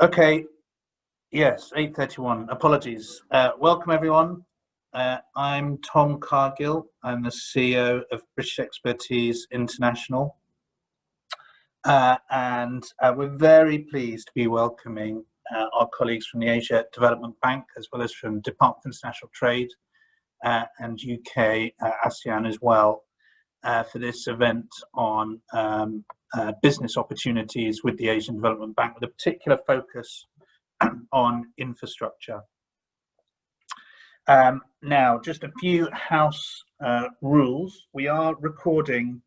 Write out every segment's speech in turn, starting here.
Okay, yes, 8:31. Apologies. Welcome, everyone. I'm Tom Cargill. I'm the CEO of British Expertise International. And we're very pleased to be welcoming our colleagues from the Asia Development Bank, as well as from Department of International Trade and UK-ASEAN as well, for this event on business opportunities with the Asian Development Bank, with a particular focus on infrastructure. Now, just a few house rules. We are recording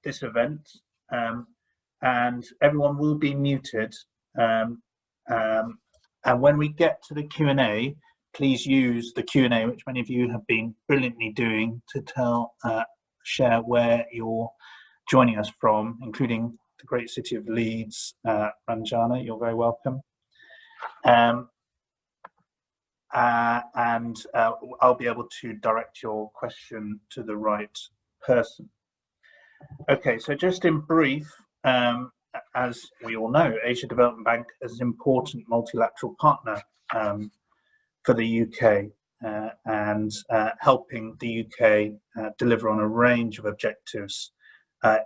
this event, and everyone will be muted. And when we get to the Q&A, please use the Q&A, which many of you have been brilliantly doing, to share where you're joining us from, including the great city of Leeds. Ranjana, you're very welcome. And I'll be able to direct your question to the right person. Okay, so just in brief, as we all know, Asia Development Bank is an important multilateral partner for the UK and helping the UK deliver on a range of objectives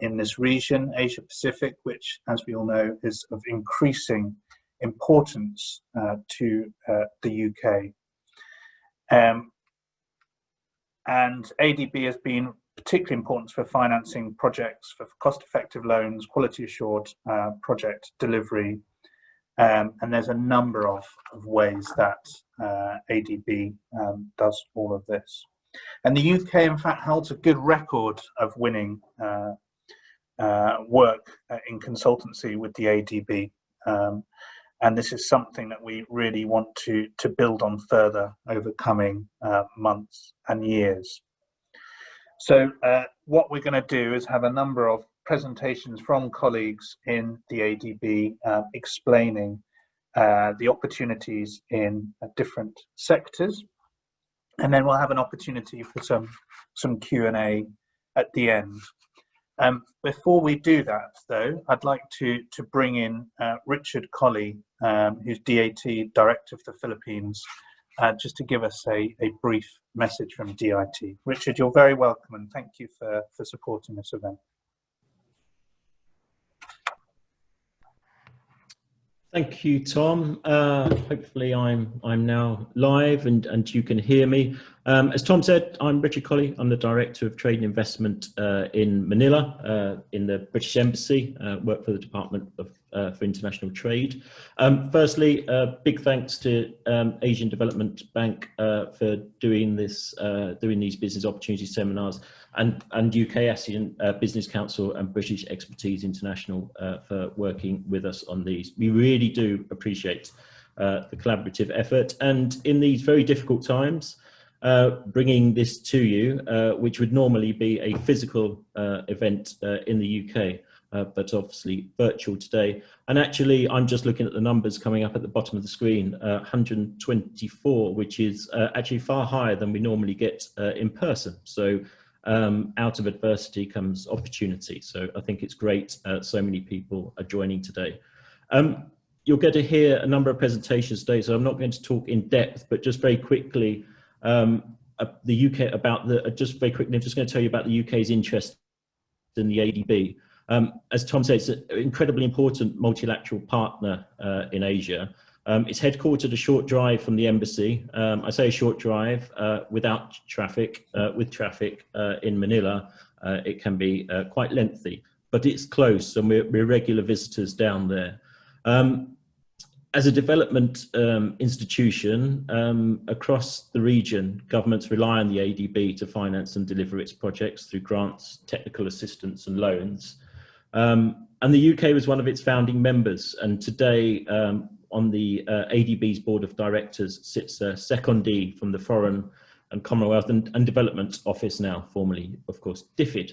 in this region, Asia Pacific, which, as we all know, is of increasing importance to the UK. And ADB has been particularly important for financing projects, for cost-effective loans, quality-assured project delivery, and there's a number of ways that ADB does all of this. And the UK, in fact, holds a good record of winning work in consultancy with the ADB. And this is something that we really want to build on further over coming months and years. So what we're going to do is have a number of presentations from colleagues in the ADB explaining the opportunities in different sectors. And then we'll have an opportunity for some Q&A at the end. Before we do that, though, I'd like to bring in Richard Colley, who's DAT Director of the Philippines, just to give us a brief message from DIT. Richard, you're very welcome, and thank you for supporting this event. Thank you, Tom. Hopefully I'm now live and you can hear me. As Tom said, I'm Richard Colley. I'm the Director of Trade and Investment in Manila, in the British Embassy, work for the Department for International Trade. Firstly, big thanks to Asian Development Bank for doing these business opportunity seminars, and UK-ASEAN Business Council and British Expertise International for working with us on these. We really do appreciate the collaborative effort, and in these very difficult times, bringing this to you, which would normally be a physical event in the UK, but obviously virtual today. And actually, I'm just looking at the numbers coming up at the bottom of the screen, 124, which is actually far higher than we normally get in person. So out of adversity comes opportunity. So I think it's great so many people are joining today. You'll get to hear a number of presentations today, so I'm not going to talk in depth, but just very quickly, the UK about the, just very quickly, I'm just going to tell you about the UK's interest in the ADB. As Tom said, it's an incredibly important multilateral partner in Asia. It's headquartered a short drive from the embassy. I say a short drive without traffic. With traffic in Manila, it can be quite lengthy, but it's close, and we're regular visitors down there. As a development institution across the region, governments rely on the ADB to finance and deliver its projects through grants, technical assistance and loans. And the UK was one of its founding members, and today on the ADB's board of directors sits a secondee from the Foreign and Commonwealth and Development Office, now formerly, of course, DFID.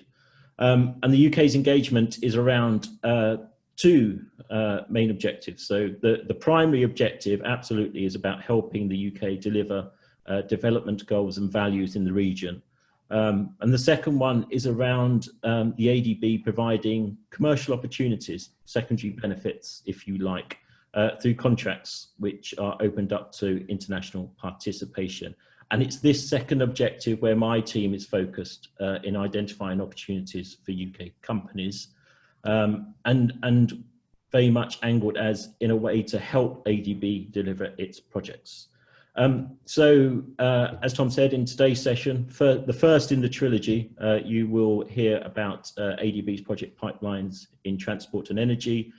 And the UK's engagement is around two main objectives. So the primary objective absolutely is about helping the UK deliver development goals and values in the region. And the second one is around the ADB providing commercial opportunities, secondary benefits, if you like, through contracts which are opened up to international participation. And it's this second objective where my team is focused in identifying opportunities for UK companies, and very much angled as in a way to help ADB deliver its projects. As Tom said, in today's session, for the first in the trilogy, you will hear about ADB's project pipelines in transport and energy.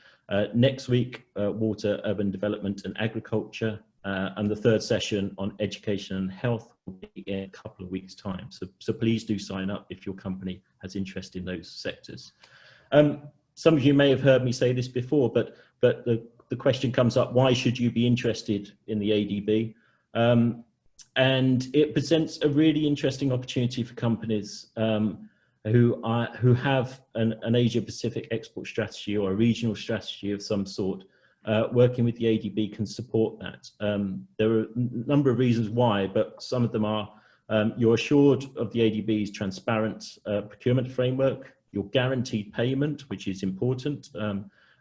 Next week, water, urban development and agriculture. And the third session on education and health will be in a couple of weeks' time. So please do sign up if your company has interest in those sectors. Some of you may have heard me say this before, but the question comes up, why should you be interested in the ADB? And it presents a really interesting opportunity for companies who have an Asia-Pacific export strategy or a regional strategy of some sort. Working with the ADB can support that. There are a number of reasons why, but some of them are you're assured of the ADB's transparent procurement framework, your guaranteed payment, which is important,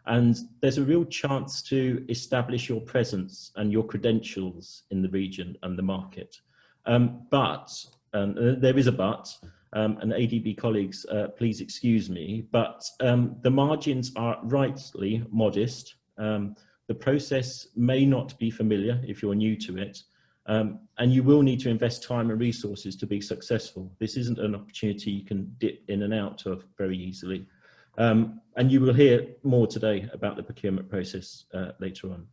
and there's a real chance to establish your presence and your credentials in the region and the market. But there is a but, and ADB colleagues, please excuse me, but the margins are rightly modest. The process may not be familiar if you're new to it, and you will need to invest time and resources to be successful. This isn't an opportunity you can dip in and out of very easily. And you will hear more today about the procurement process later on.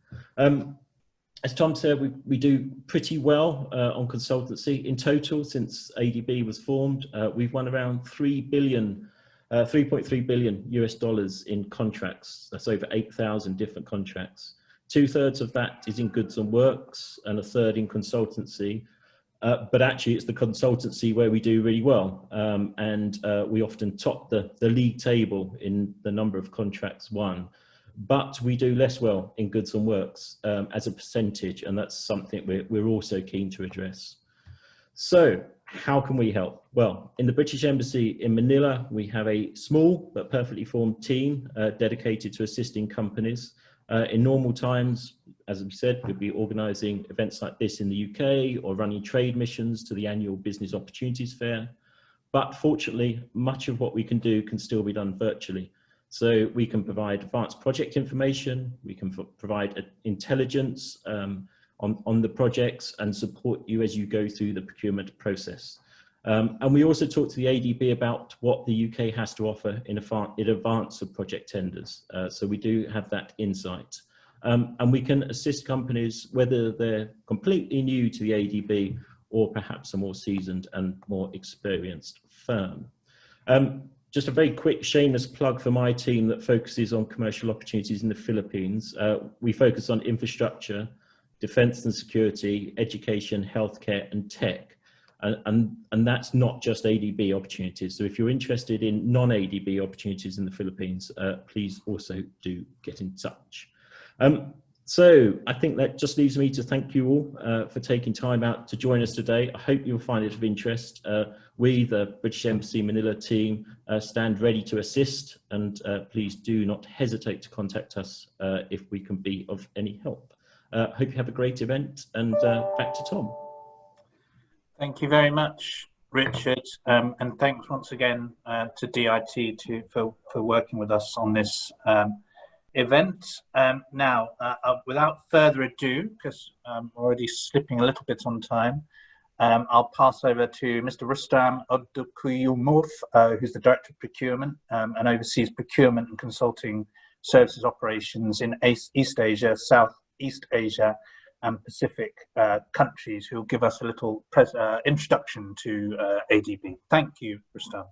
As Tom said, we do pretty well on consultancy. In total, since ADB was formed, we've won around 3.3 billion US dollars in contracts. That's over 8,000 different contracts. 2/3 of that is in goods and works and 1/3 in consultancy. But actually it's the consultancy where we do really well. And we often top the league table in the number of contracts won. But we do less well in goods and works as a percentage, and that's something we're also keen to address. So how can we help? Well, in the British Embassy in Manila, we have a small but perfectly formed team dedicated to assisting companies. In normal times, as we said, we'll be organising events like this in the UK or running trade missions to the annual Business Opportunities Fair. But fortunately, much of what we can do can still be done virtually. So we can provide advanced project information, we can provide intelligence on the projects and support you as you go through the procurement process. And we also talk to the ADB about what the UK has to offer in advance of project tenders. So we do have that insight. And we can assist companies, whether they're completely new to the ADB or perhaps a more seasoned and more experienced firm. Just a very quick shameless plug for my team that focuses on commercial opportunities in the Philippines. We focus on infrastructure, defense and security, education, healthcare and tech. And that's not just ADB opportunities. So if you're interested in non-ADB opportunities in the Philippines, please also do get in touch. So I think that just leaves me to thank you all for taking time out to join us today. I hope you'll find it of interest. We, the British Embassy Manila team, stand ready to assist, and please do not hesitate to contact us if we can be of any help. Hope you have a great event, and back to Tom. Thank you very much, Richard, and thanks once again to DIT for working with us on this event. Now, without further ado, because I'm already slipping a little bit on time, I'll pass over to Mr. Rustam Abdukayumov, who's the Director of Procurement and oversees procurement and consulting services operations in East Asia, Southeast Asia, and Pacific countries, who will give us a little introduction to ADB. Thank you, Rustam.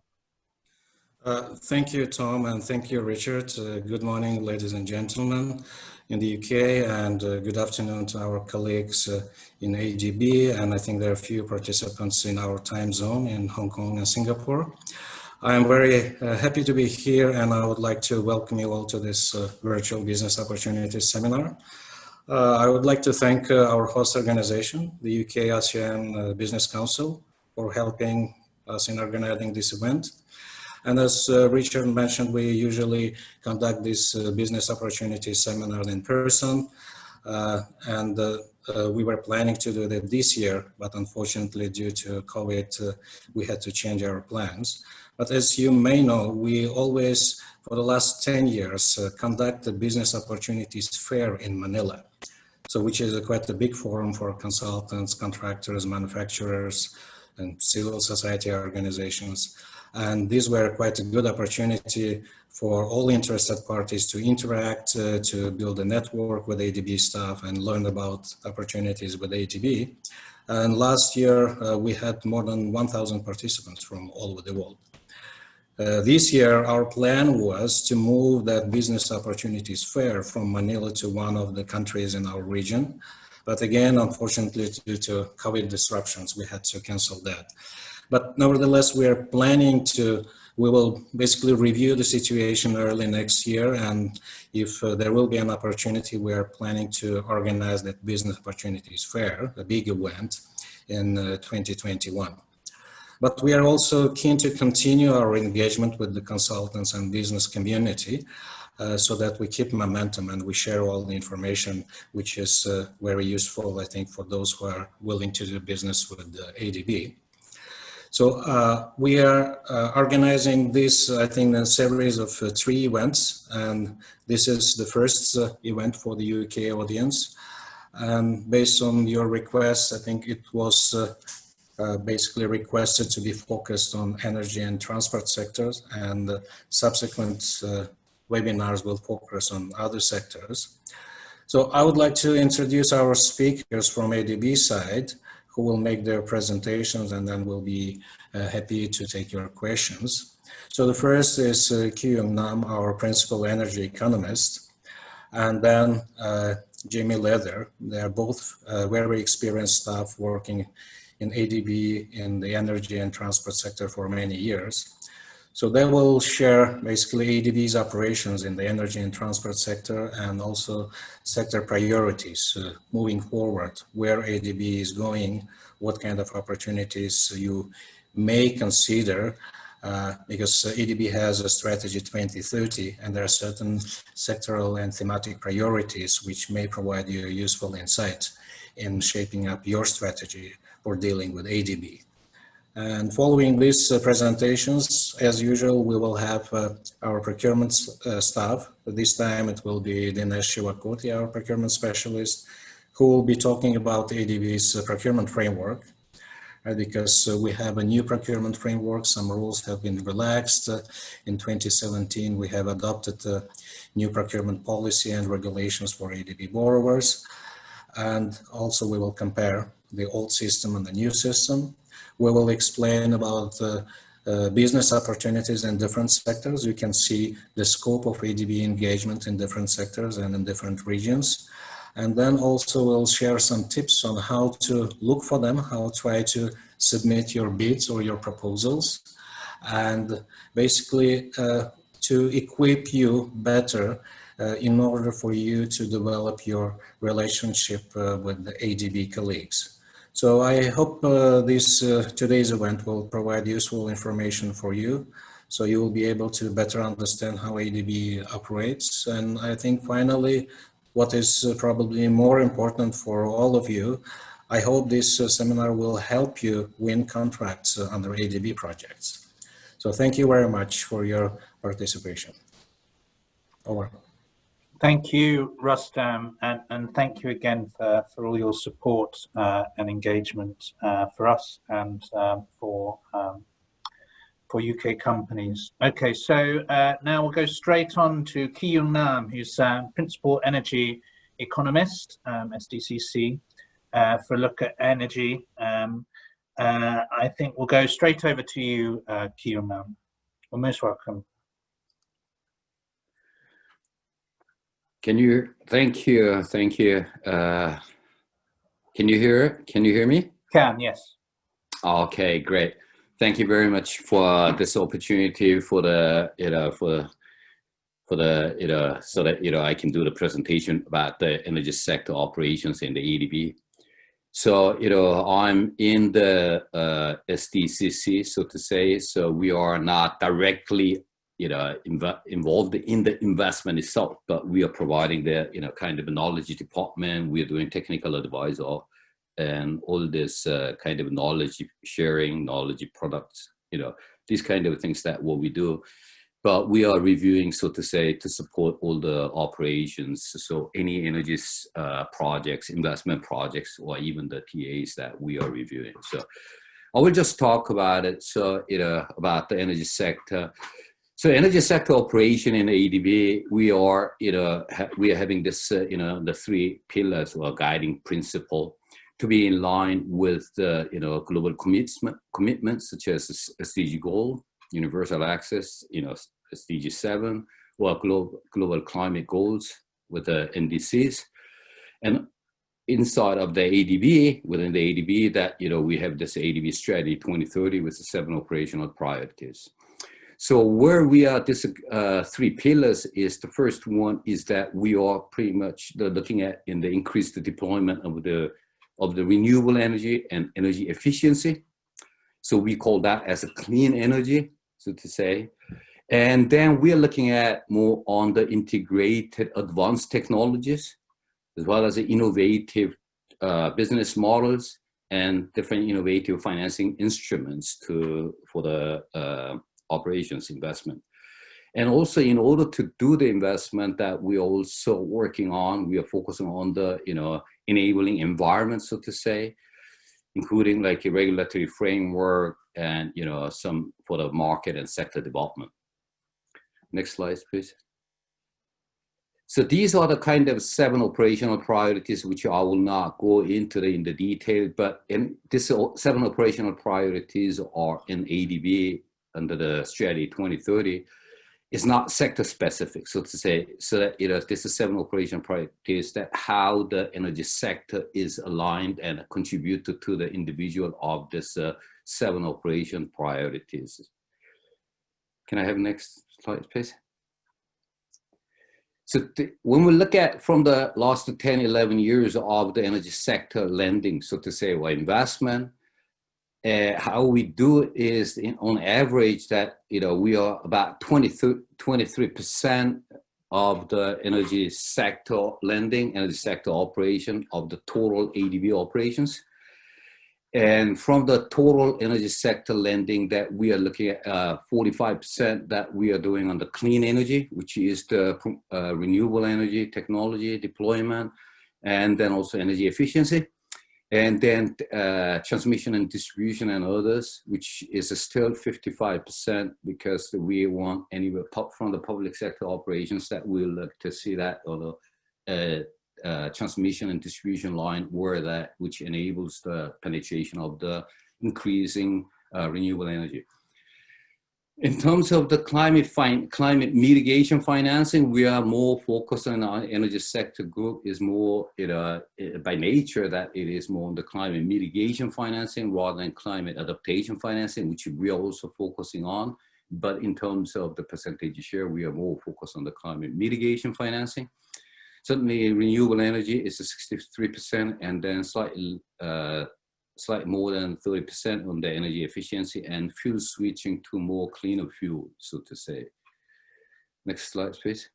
Thank you, Tom, and thank you, Richard. Good morning, ladies and gentlemen in the UK, and good afternoon to our colleagues in ADB, and I think there are a few participants in our time zone in Hong Kong and Singapore. I am very happy to be here, and I would like to welcome you all to this virtual business opportunities seminar. I would like to thank our host organization, the UK-ASEAN Business Council, for helping us in organizing this event. And as Richard mentioned, we usually conduct this business opportunity seminar in person. We were planning to do that this year, but unfortunately due to COVID, we had to change our plans. But as you may know, we always, for the last 10 years, conduct the Business Opportunities Fair in Manila. So which is quite a big forum for consultants, contractors, manufacturers, and civil society organizations. And these were quite a good opportunity for all interested parties to interact, to build a network with ADB staff and learn about opportunities with ADB. And last year, we had more than 1,000 participants from all over the world. This year, our plan was to move that Business Opportunities Fair from Manila to one of the countries in our region. But again, unfortunately, due to COVID disruptions, we had to cancel that. But nevertheless, we are planning to, we will basically review the situation early next year. And if there will be an opportunity, we are planning to organize that Business Opportunities Fair, a big event, in 2021. But we are also keen to continue our engagement with the consultants and business community so that we keep momentum and we share all the information, which is very useful, I think, for those who are willing to do business with ADB. So we are organizing this, I think, a series of 3 events, and this is the first event for the UK audience. And based on your request, I think it was basically requested to be focused on energy and transport sectors, and subsequent webinars will focus on other sectors. So I would like to introduce our speakers from ADB side, who will make their presentations, and then we'll be happy to take your questions. So the first is Kyung Nam, our principal energy economist, and then Jamie Leather. They are both very experienced staff working in ADB in the energy and transport sector for many years. So they will share basically ADB's operations in the energy and transport sector and also sector priorities moving forward, where ADB is going, what kind of opportunities you may consider, because ADB has a strategy 2030 and there are certain sectoral and thematic priorities which may provide you useful insight in shaping up your strategy for dealing with ADB. And following these presentations, as usual, we will have our procurement staff. This time it will be Dinesh Shiwakoti, our procurement specialist, who will be talking about ADB's procurement framework, because we have a new procurement framework. Some rules have been relaxed. In 2017, we have adopted a new procurement policy and regulations for ADB borrowers. And also we will compare the old system and the new system. We will explain about business opportunities in different sectors. You can see the scope of ADB engagement in different sectors and in different regions. And then also we'll share some tips on how to look for them, how to try to submit your bids or your proposals, and basically to equip you better in order for you to develop your relationship with the ADB colleagues. So I hope today's event will provide useful information for you, so you will be able to better understand how ADB operates. And I think finally, what is probably more important for all of you, I hope this seminar will help you win contracts under ADB projects. So thank you very much for your participation. Over. Thank you, Rustam, and thank you again for all your support and engagement for us and for UK companies. Okay, so now we'll go straight on to Kyung Nam, who's Principal Energy Economist, SDCC, for a look at energy. I think we'll go straight over to you, Kyung Nam. You're most welcome. Can you, thank you. Can you hear me? Can, yes. Okay, great. Thank you very much for this opportunity so that, I can do the presentation about the energy sector operations in the ADB. So, I'm in the SDCC, so to say. So we are not directly, involved in the investment itself, but we are providing the, kind of a knowledge department. We are doing technical advisor and all this kind of knowledge sharing, knowledge products, these kind of things that what we do. But we are reviewing, so to say, to support all the operations. So any energy projects, investment projects, or even the TAs that we are reviewing. So I will just talk about it. So, about the energy sector. So energy sector operation in ADB, we are having this, the three pillars or guiding principle to be in line with the, global commitments such as SDG goal, universal access, SDG 7, or global climate goals with the NDCs. And inside of the ADB, within the ADB, that, we have this ADB strategy 2030 with the 7 operational priorities. So where we are, this three pillars is, the first one is that we are pretty much looking at in the increased deployment of the renewable energy and energy efficiency. So we call that as a clean energy, so to say. And then we are looking at more on the integrated advanced technologies, as well as the innovative business models and different innovative financing instruments for the operations investment. And also, in order to do the investment that we're also working on, we are focusing on the, enabling environment, so to say, including like a regulatory framework and, some for the market and sector development. Next slide, please. So these are the kind of 7 operational priorities, which I will not go into in the detail, but in this 7 operational priorities are in ADB under the strategy 2030. It's not sector specific, so to say. So that, this is 7 operational priorities that how the energy sector is aligned and contributed to the individual of this 7 operation priorities. Can I have next slide, please? So when we look at from the last 10, 11 years of the energy sector lending, so to say, or investment, how we do it is on average that, we are about 23% of the energy sector lending, energy sector operation of the total ADB operations. And from the total energy sector lending that we are looking at 45% that we are doing on the clean energy, which is the renewable energy technology deployment, and then also energy efficiency. And then transmission and distribution and others, which is still 55%, because we want anywhere from the public sector operations that we look to see that, or the transmission and distribution line where that, which enables the penetration of the increasing renewable energy. In terms of the climate mitigation financing, we are more focused on our energy sector group is more, by nature that it is more on the climate mitigation financing rather than climate adaptation financing, which we are also focusing on. But in terms of the percentage share, we are more focused on the climate mitigation financing. Certainly renewable energy is 63%, and then slightly more than 30% on the energy efficiency and fuel switching to more cleaner fuel, so to say. Next slide, please.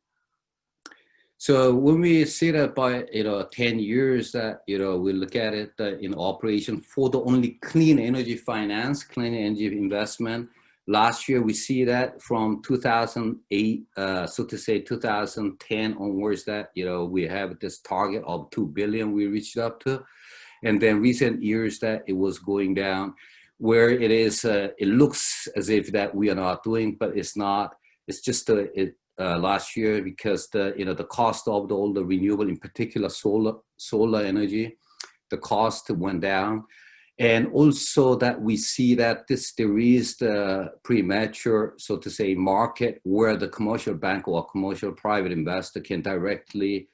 So when we see that by 10 years that we look at it in operation for the only clean energy finance, clean energy investment. Last year we see that from 2008, so to say 2010 onwards that we have this target of 2 billion we reached up to. And then recent years that it was going down, where it is, it looks as if that we are not doing, but it's not. It's just last year because the cost of all the renewable, in particular solar energy, the cost went down, and also that we see that there is the premature, so to say, market where the commercial bank or commercial private investor can directly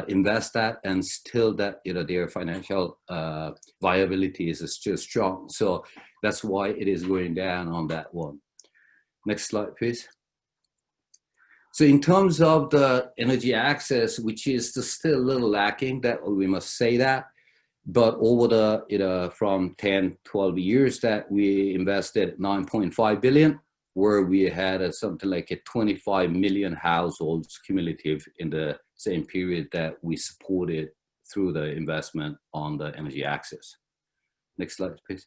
invest that, and still that their financial viability is still strong. So that's why it is going down on that one. Next slide, please. So in terms of the energy access, which is still a little lacking, that we must say that But over the, from 10, 12 years that we invested 9.5 billion, where we had something like a 25 million households cumulative in the same period that we supported through the investment on the energy access. Next slide, please.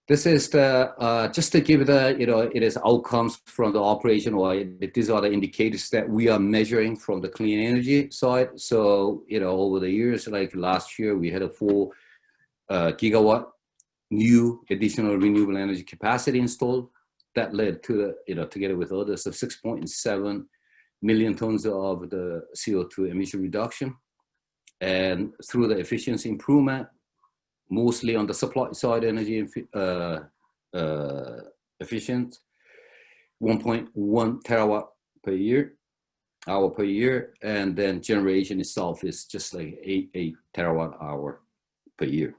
This is the, just to give the, it is outcomes from the operation, or these are the indicators that we are measuring from the clean energy side. So, over the years, like last year, we had a 4 gigawatt new additional renewable energy capacity installed. That led to, together with others, of 6.7 million tons of the CO2 emission reduction. And through the efficiency improvement, mostly on the supply side, energy efficient, 1.1 terawatt hour per year, and then generation itself is just like 8 terawatt hour per year.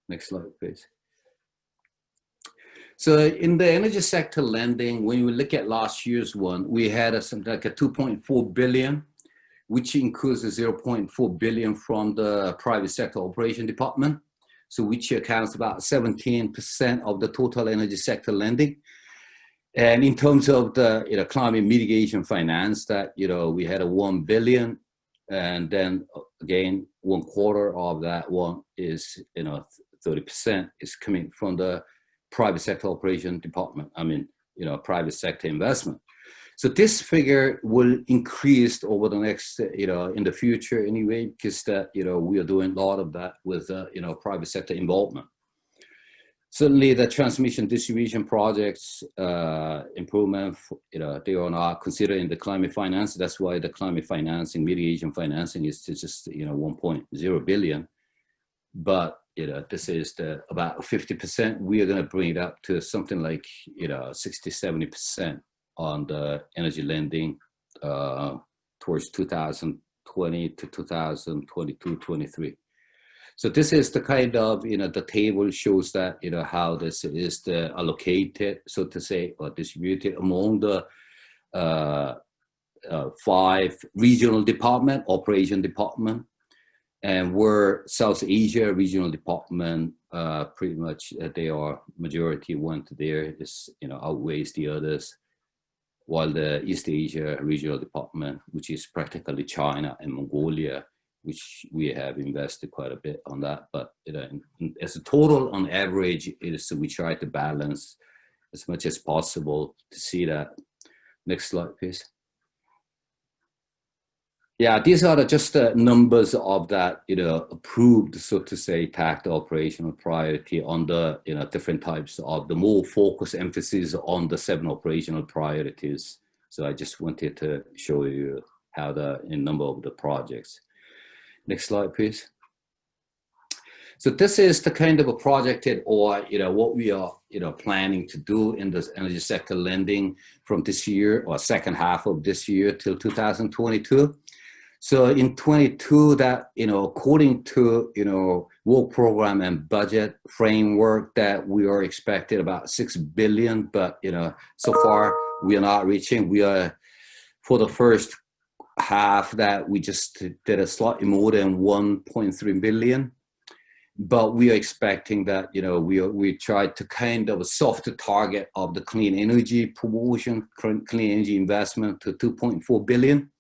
Next slide, please. So in the energy sector lending, when we look at last year's one, we had something like a 2.4 billion, which includes the 0.4 billion from the private sector operation department. So which accounts about 17% of the total energy sector lending. And in terms of the climate mitigation finance, that we had a 1 billion, and then again 1/4 of that one is 30% is coming from the private sector operation department. I mean private sector investment. So this figure will increase over the next, in the future anyway, because that, we are doing a lot of that with, private sector involvement. Certainly the transmission distribution projects, improvement, they are not considered in the climate finance. That's why the climate financing, mitigation financing is just, 1.0 billion. But, this is about 50%. We are going to bring it up to something like, 60, 70%. On the energy lending towards 2020 to 2022, 23. So this is the kind of, the table shows that, how this is allocated, so to say, or distributed among the 5 regional department, operation department, and where South Asia regional department, pretty much they are majority went there, is, outweighs the others. While the East Asia regional department, which is practically China and Mongolia, which we have invested quite a bit on that, but as a total on average, we try to balance as much as possible to see that. Next slide, please. Yeah, these are just the numbers of that, approved, so to say, tagged operational priority on the, different types of the more focus emphasis on the 7 operational priorities. So I just wanted to show you how in number of the projects. Next slide, please. So this is the kind of a projected, or, what we are, planning to do in this energy sector lending from this year or second half of this year till 2022. So in 22, that, according to, work program and budget framework, that we are expected about 6 billion, but, so far we are not reaching. We are, for the first half, that we just did a slightly more than 1.3 billion. But we are expecting that, we tried to kind of a softer target of the clean energy promotion, clean energy investment to 2.4 billion.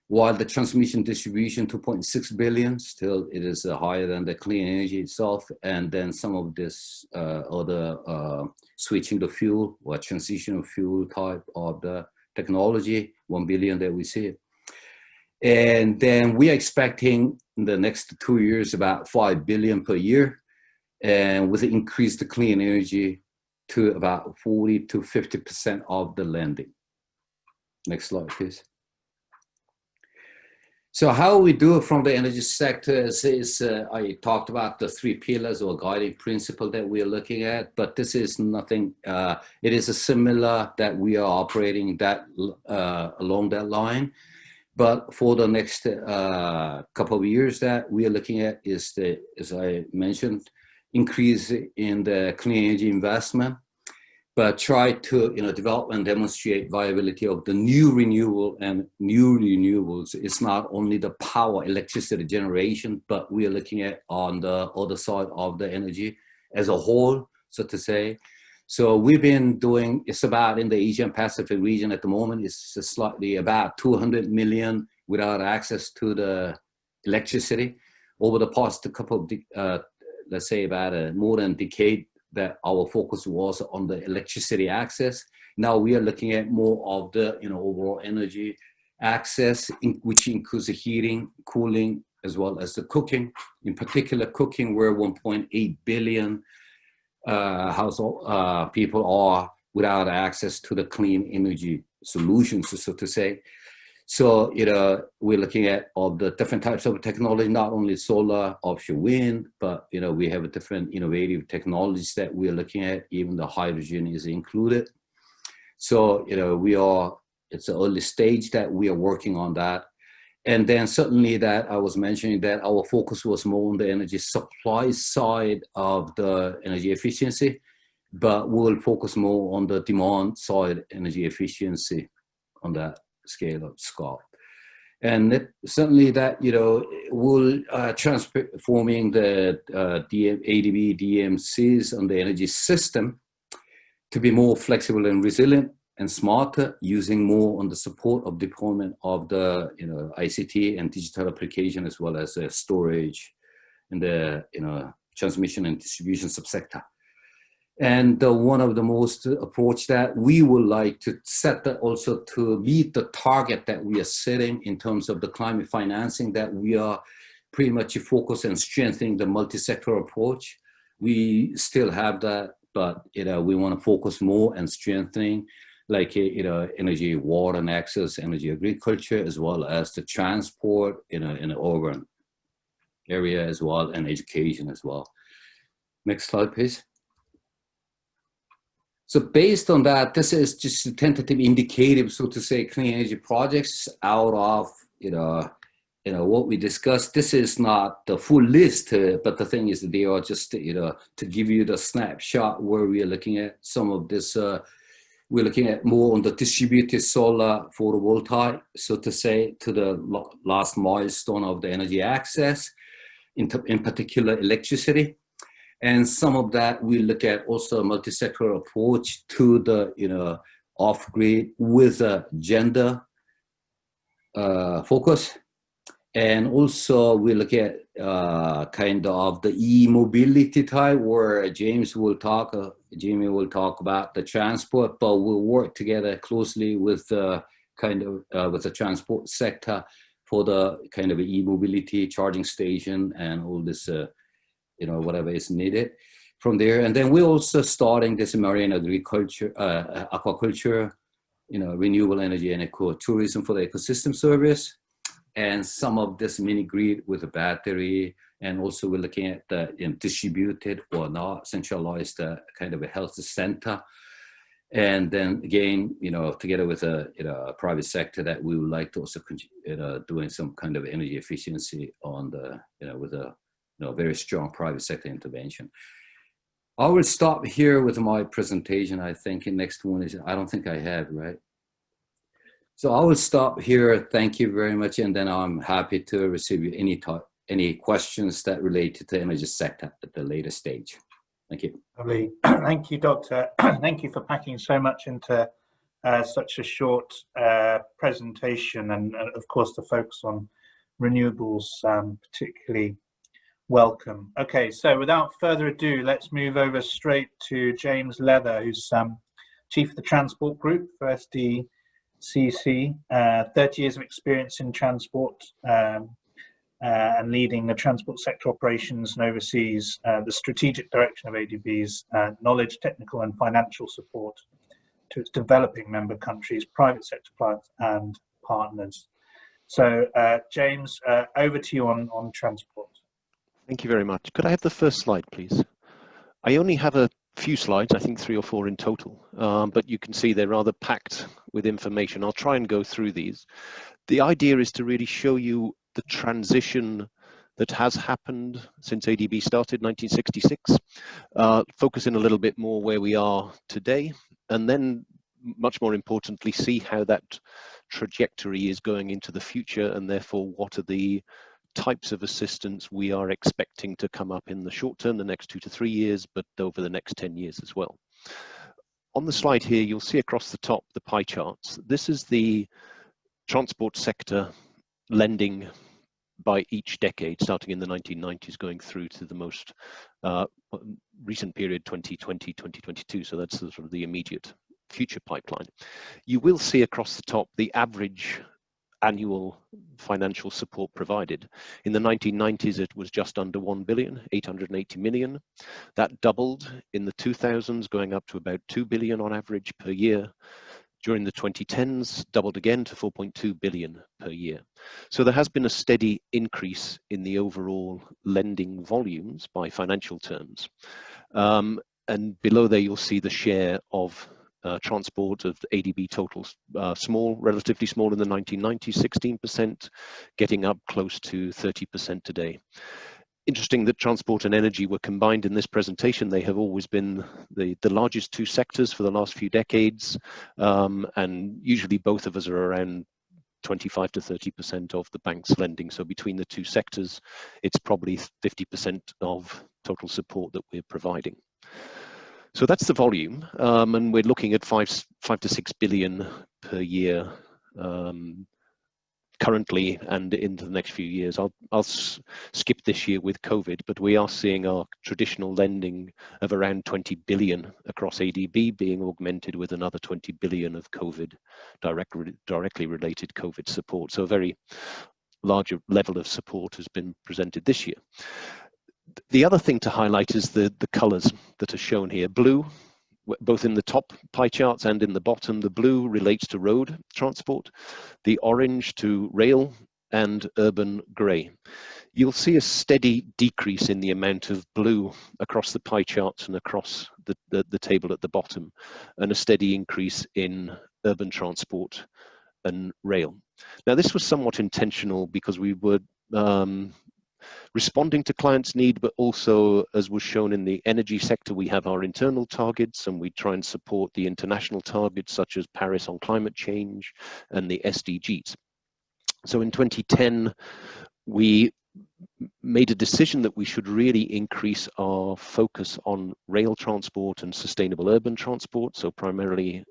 While the transmission distribution, 2.6 billion, still it is higher than the clean energy itself. And then some of this other switching the fuel or transitional fuel type of the technology, 1 billion that we see. And then we are expecting in the next 2 years about 5 billion per year, and with increased clean energy to about 40 to 50% of the lending. Next slide, please. So how we do it from the energy sector is I talked about the 3 pillars or guiding principle that we are looking at, but this is nothing, it is a similar that we are operating that along that line. But for the next couple of years that we are looking at is as I mentioned, increase in the clean energy investment. but try to develop and demonstrate viability of the new renewable and new renewables. It's not only the power, electricity generation, but we are looking at on the other side of the energy as a whole, so to say. So we've been doing, it's about in the Asian Pacific region at the moment, it's slightly about 200 million without access to the electricity. Over the past couple of, let's say about more than a decade, that our focus was on the electricity access. Now we are looking at more of the overall energy access, which includes the heating, cooling, as well as the cooking. In particular, cooking, where 1.8 billion household people are without access to the clean energy solutions, so to say. So, we're looking at all the different types of technology, not only solar, offshore wind, but, we have different innovative technologies that we're looking at, even the hydrogen is included. So, it's an early stage that we are working on that. And then certainly that I was mentioning that our focus was more on the energy supply side of the energy efficiency, but we'll focus more on the demand side energy efficiency on that scale of scope. And certainly that, we'll transforming the ADB DMCs on the energy system to be more flexible and resilient and smarter, using more on the support of deployment of the ICT and digital application, as well as storage in the transmission and distribution subsector. And one of the most approach that we would like to set that also to meet the target that we are setting in terms of the climate financing, that we are pretty much focused on strengthening the multi-sector approach. We still have that, but we want to focus more on strengthening like energy, water and access, energy agriculture, as well as the transport in an urban area as well, and education as well. Next slide, please. So based on that, this is just a tentative indicative, so to say, clean energy projects out of, what we discussed. This is not the full list, but the thing is that they are just, to give you the snapshot where we are looking at some of this. We're looking at more on the distributed solar photovoltaic, so to say, to the last milestone of the energy access, in particular electricity. And some of that we look at also a multi-sector approach to the off-grid with a gender focus. And also we look at kind of the e-mobility type, where Jamie will talk about the transport, but we'll work together closely with the with the transport sector for the kind of e-mobility charging station and all this whatever is needed from there. And then we're also starting this marine agriculture, aquaculture, renewable energy and ecotourism for the ecosystem service, and some of this mini grid with a battery. And also we're looking at the distributed or not centralized kind of a health center. And then again, together with a private sector, that we would like to also doing some kind of energy efficiency on the with a very strong private sector intervention. I will stop here with my presentation. I think the next one is, I don't think I have, right? So I will stop here. Thank you very much. And then I'm happy to receive any questions that relate to the energy sector at the later stage. Thank you. Lovely. Thank you, Doctor. Thank you for packing so much into such a short presentation, and of course the focus on renewables particularly welcome. Okay, so without further ado, let's move over straight to James Leather, who's Chief of the Transport Group for SDCC, 30 years of experience in transport and leading the transport sector operations and oversees the strategic direction of ADB's knowledge, technical and financial support to its developing member countries, private sector clients and partners. So James, over to you on transport. Thank you very much. Could I have the first slide, please? I only have a few slides, I think 3 or 4 in total, but you can see they're rather packed with information. I'll try and go through these. The idea is to really show you the transition that has happened since ADB started, 1966, focus in a little bit more where we are today, and then much more importantly, see how that trajectory is going into the future, and therefore what are the types of assistance we are expecting to come up in the short term, the next 2 to 3 years, but over the next 10 years as well. On the slide here, you'll see across the top the pie charts. This is the transport sector lending by each decade, starting in the 1990s, going through to the most recent period, 2020, 2022. So that's the sort of the immediate future pipeline. You will see across the top the average annual financial support provided. In the 1990s, it was just under 1 billion, 880 million. That doubled in the 2000s, going up to about 2 billion on average per year. During the 2010s, doubled again to 4.2 billion per year. So there has been a steady increase in the overall lending volumes by financial terms. And below there, you'll see the share of transport of ADB totals, relatively small in the 1990s, 16%, getting up close to 30% today. Interesting that transport and energy were combined in this presentation. They have always been the largest two sectors for the last few decades, and usually both of us are around 25 to 30% of the bank's lending. So between the two sectors, it's probably 50% of total support that we're providing. So that's the volume, and we're looking at 5 to 6 billion per year currently and into the next few years. I'll skip this year with COVID, but we are seeing our traditional lending of around 20 billion across ADB being augmented with another 20 billion of COVID, directly related COVID support. So a very larger level of support has been presented this year. The other thing to highlight is the colours that are shown here. Blue, both in the top pie charts and in the bottom, the blue relates to road transport, the orange to rail, and urban grey. You'll see a steady decrease in the amount of blue across the pie charts and across the table at the bottom, and a steady increase in urban transport and rail. Now, this was somewhat intentional because we were responding to clients' need, but also, as was shown in the energy sector, we have our internal targets and we try and support the international targets such as Paris on climate change and the SDGs. So in 2010, we made a decision that we should really increase our focus on rail transport and sustainable urban transport, so primarily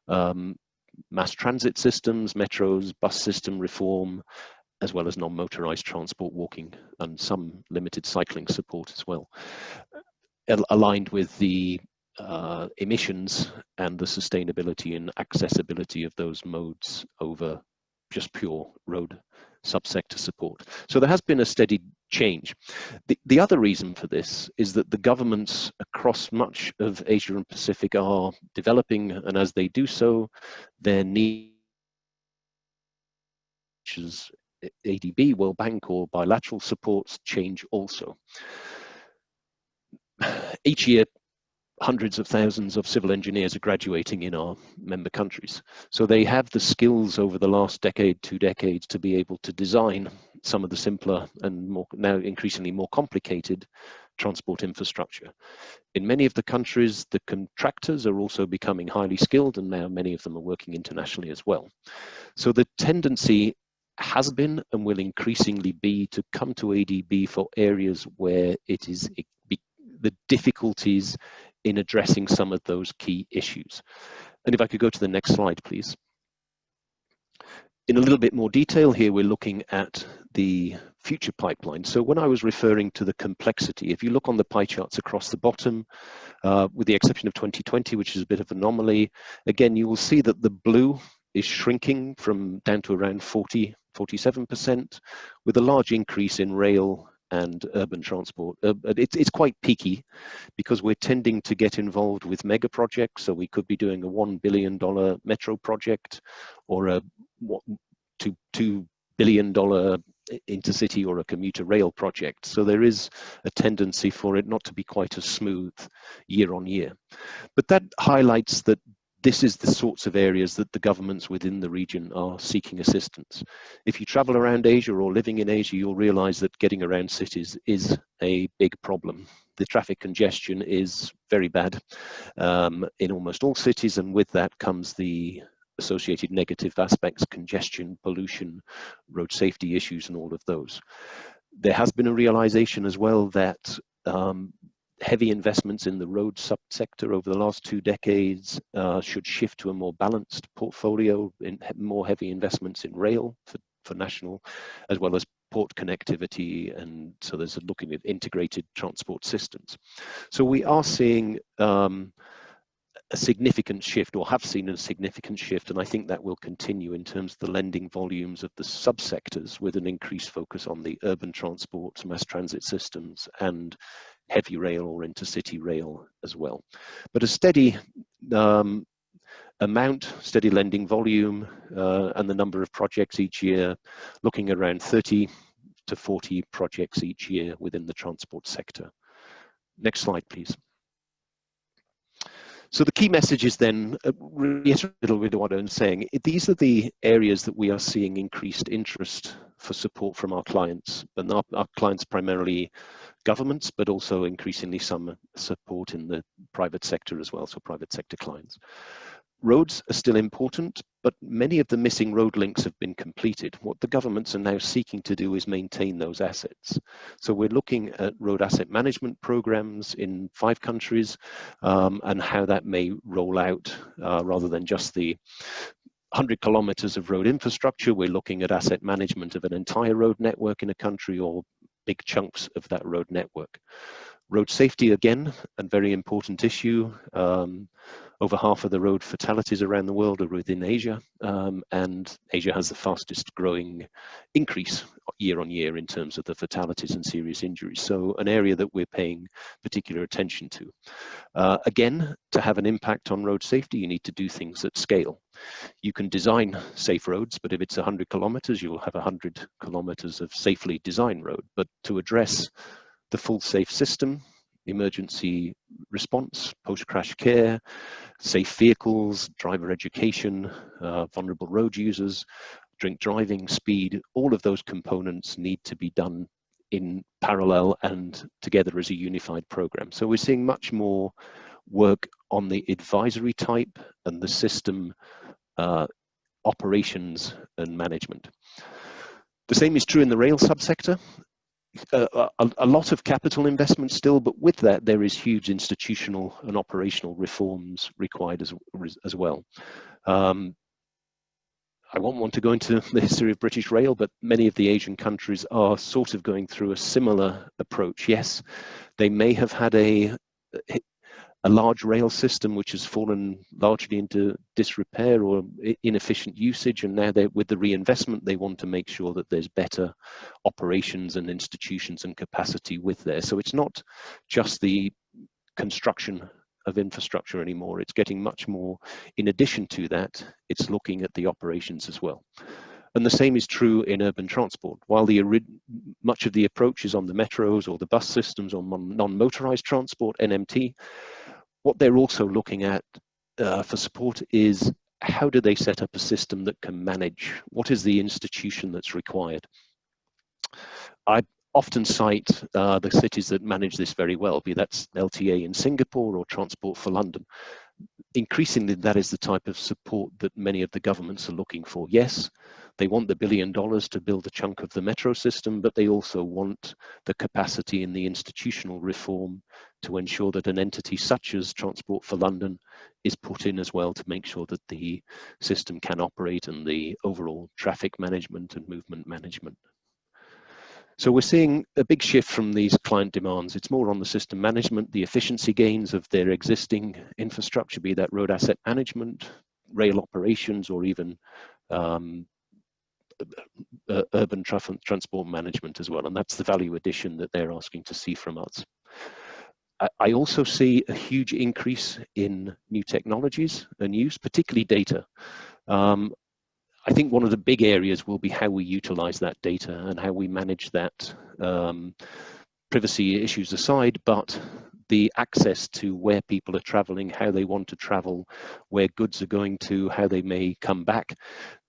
mass transit systems, metros, bus system reform, as well as non-motorized transport, walking, and some limited cycling support as well, aligned with the emissions and the sustainability and accessibility of those modes over just pure road subsector support. So there has been a steady change. The other reason for this is that the governments across much of Asia and Pacific are developing, and as they do so, their needs, ADB, World Bank, or bilateral supports change also. Each year, hundreds of thousands of civil engineers are graduating in our member countries. So they have the skills over the last decade, 2 decades, to be able to design some of the simpler and more, now increasingly more complicated transport infrastructure. In many of the countries, the contractors are also becoming highly skilled, and now many of them are working internationally as well. So the tendency has been and will increasingly be to come to ADB for areas where it is the difficulties in addressing some of those key issues. And if I could go to the next slide, please. In a little bit more detail here, we're looking at the future pipeline. So when I was referring to the complexity, if you look on the pie charts across the bottom, with the exception of 2020, which is a bit of an anomaly, again, you will see that the blue is shrinking from down to around 47%, with a large increase in rail and urban transport. It's quite peaky because we're tending to get involved with mega projects. So we could be doing a $1 billion metro project or a $2 billion intercity or a commuter rail project. So there is a tendency for it not to be quite as smooth year on year. But that highlights that this is the sorts of areas that the governments within the region are seeking assistance. If you travel around Asia or living in Asia, you'll realize that getting around cities is a big problem. The traffic congestion is very bad in almost all cities, and with that comes the associated negative aspects: congestion, pollution, road safety issues, and all of those. There has been a realization as well that heavy investments in the road subsector over the last 2 decades should shift to a more balanced portfolio, in more heavy investments in rail for national, as well as port connectivity, and so there's looking at integrated transport systems. So we are seeing a significant shift, or have seen a significant shift, and I think that will continue in terms of the lending volumes of the subsectors, with an increased focus on the urban transport, mass transit systems, and heavy rail or intercity rail as well. But a steady amount, steady lending volume, and the number of projects each year, looking around 30 to 40 projects each year within the transport sector. Next slide, please. So the key messages then, reiterate a little bit of what I'm saying. These are the areas that we are seeing increased interest for support from our clients, and our clients primarily governments, but also increasingly some support in the private sector as well, so private sector clients. Roads are still important, but many of the missing road links have been completed. What the governments are now seeking to do is maintain those assets. So we're looking at road asset management programs in 5 countries, and how that may roll out, rather than just the 100 kilometers of road infrastructure. We're looking at asset management of an entire road network in a country, or big chunks of that road network. Road safety, again, a very important issue. Over half of the road fatalities around the world are within Asia, and Asia has the fastest growing increase year on year in terms of the fatalities and serious injuries. So an area that we're paying particular attention to. Again, to have an impact on road safety, you need to do things at scale. You can design safe roads, but if it's 100 kilometers, you will have 100 kilometers of safely designed road. But to address the full safe system, emergency response, post-crash care, safe vehicles, driver education, vulnerable road users, drink driving, speed, all of those components need to be done in parallel and together as a unified program. So we're seeing much more work on the advisory type and the system operations and management. The same is true in the rail subsector. A lot of capital investment still, but with that there is huge institutional and operational reforms required as well. I won't want to go into the history of British Rail, but many of the Asian countries are sort of going through a similar approach. Yes, they may have had a large rail system which has fallen largely into disrepair or inefficient usage, and now with the reinvestment they want to make sure that there's better operations and institutions and capacity with there. So it's not just the construction of infrastructure anymore, it's getting much more. In addition to that, it's looking at the operations as well. And the same is true in urban transport. While much of the approach is on the metros or the bus systems or non-motorized transport, NMT, what they're also looking at for support is how do they set up a system that can manage? What is the institution that's required? I often cite the cities that manage this very well, be that LTA in Singapore or Transport for London. Increasingly, that is the type of support that many of the governments are looking for. Yes, they want the $1 billion to build a chunk of the metro system, but they also want the capacity in the institutional reform to ensure that an entity such as Transport for London is put in as well to make sure that the system can operate and the overall traffic management and movement management. So we're seeing a big shift from these client demands. It's more on the system management, the efficiency gains of their existing infrastructure, be that road asset management, rail operations, or even urban transport management as well. And that's the value addition that they're asking to see from us. I also see a huge increase in new technologies and use, particularly data. I think one of the big areas will be how we utilize that data and how we manage that privacy issues aside, but the access to where people are traveling, how they want to travel, where goods are going to, how they may come back.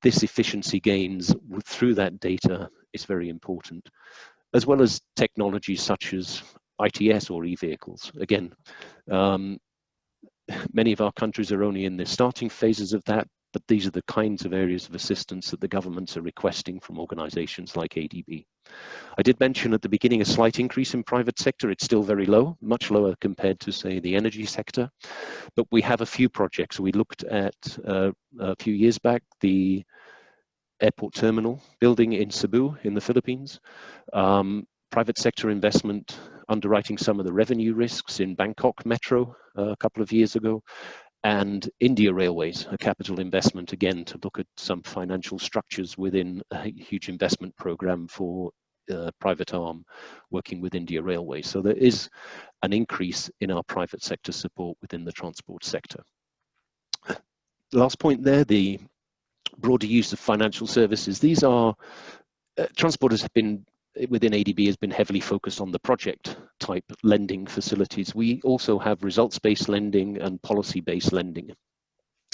This efficiency gains through that data is very important, as well as technologies such as ITS or e-vehicles. Again, many of our countries are only in the starting phases of that, but these are the kinds of areas of assistance that the governments are requesting from organizations like ADB. I did mention at the beginning a slight increase in private sector. It's still very low, much lower compared to, say, the energy sector. But we have a few projects. We looked at a few years back the airport terminal building in Cebu in the Philippines, private sector investment underwriting some of the revenue risks in Bangkok Metro a couple of years ago, and India Railways, a capital investment again to look at some financial structures within a huge investment program for private arm working with India Railways. So there is an increase in our private sector support within the transport sector. Last point there, the broader use of financial services. These are, transporters have been, within ADB has been heavily focused on the project type lending facilities. We also have results-based lending and policy-based lending.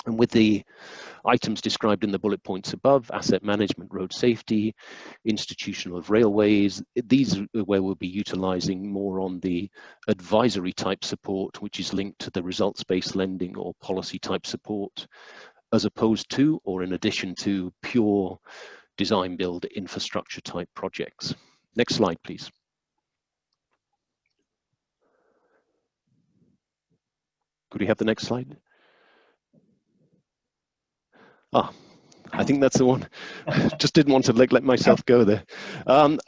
And with the items described in the bullet points above, asset management, road safety, institutional of railways, these are where we'll be utilizing more on the advisory type support, which is linked to the results-based lending or policy type support, as opposed to, or in addition to, pure design build infrastructure type projects. Next slide, please. Could we have the next slide? Ah, I think that's the one. Just didn't want to let myself go there.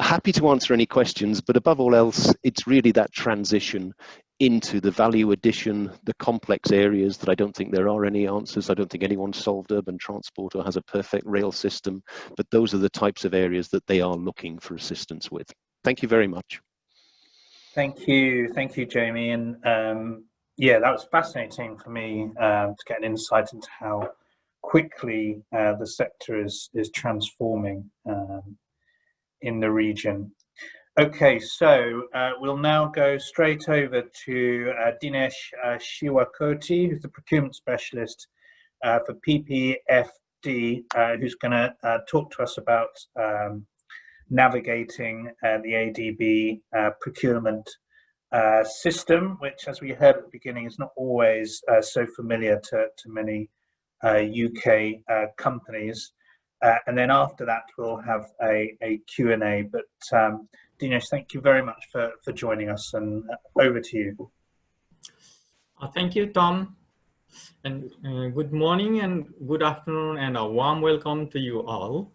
Happy to answer any questions, but above all else, it's really that transition into the value addition, the complex areas that I don't think there are any answers. I don't think anyone's solved urban transport or has a perfect rail system, but those are the types of areas that they are looking for assistance with. Thank you very much. Thank you, Jamie. And yeah, that was fascinating for me to get an insight into how quickly the sector is transforming in the region. Okay, so we'll now go straight over to Dinesh Shiwakoti, who's the procurement specialist for PPFD, who's going to talk to us about navigating the ADB procurement system, which, as we heard at the beginning, is not always so familiar to many UK companies. And then after that, we'll have a Q&A. But Dinesh, thank you very much for joining us, and over to you. Thank you, Tom. And good morning and good afternoon and a warm welcome to you all.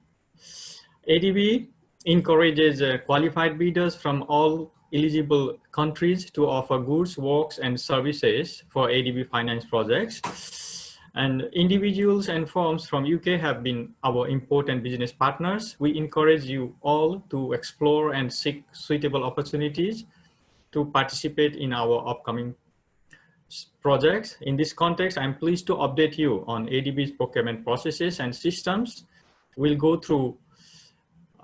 ADB encourages qualified bidders from all eligible countries to offer goods, works, and services for ADB finance projects. And individuals and firms from UK have been our important business partners. We encourage you all to explore and seek suitable opportunities to participate in our upcoming projects. In this context, I'm pleased to update you on ADB's procurement processes and systems. We'll go through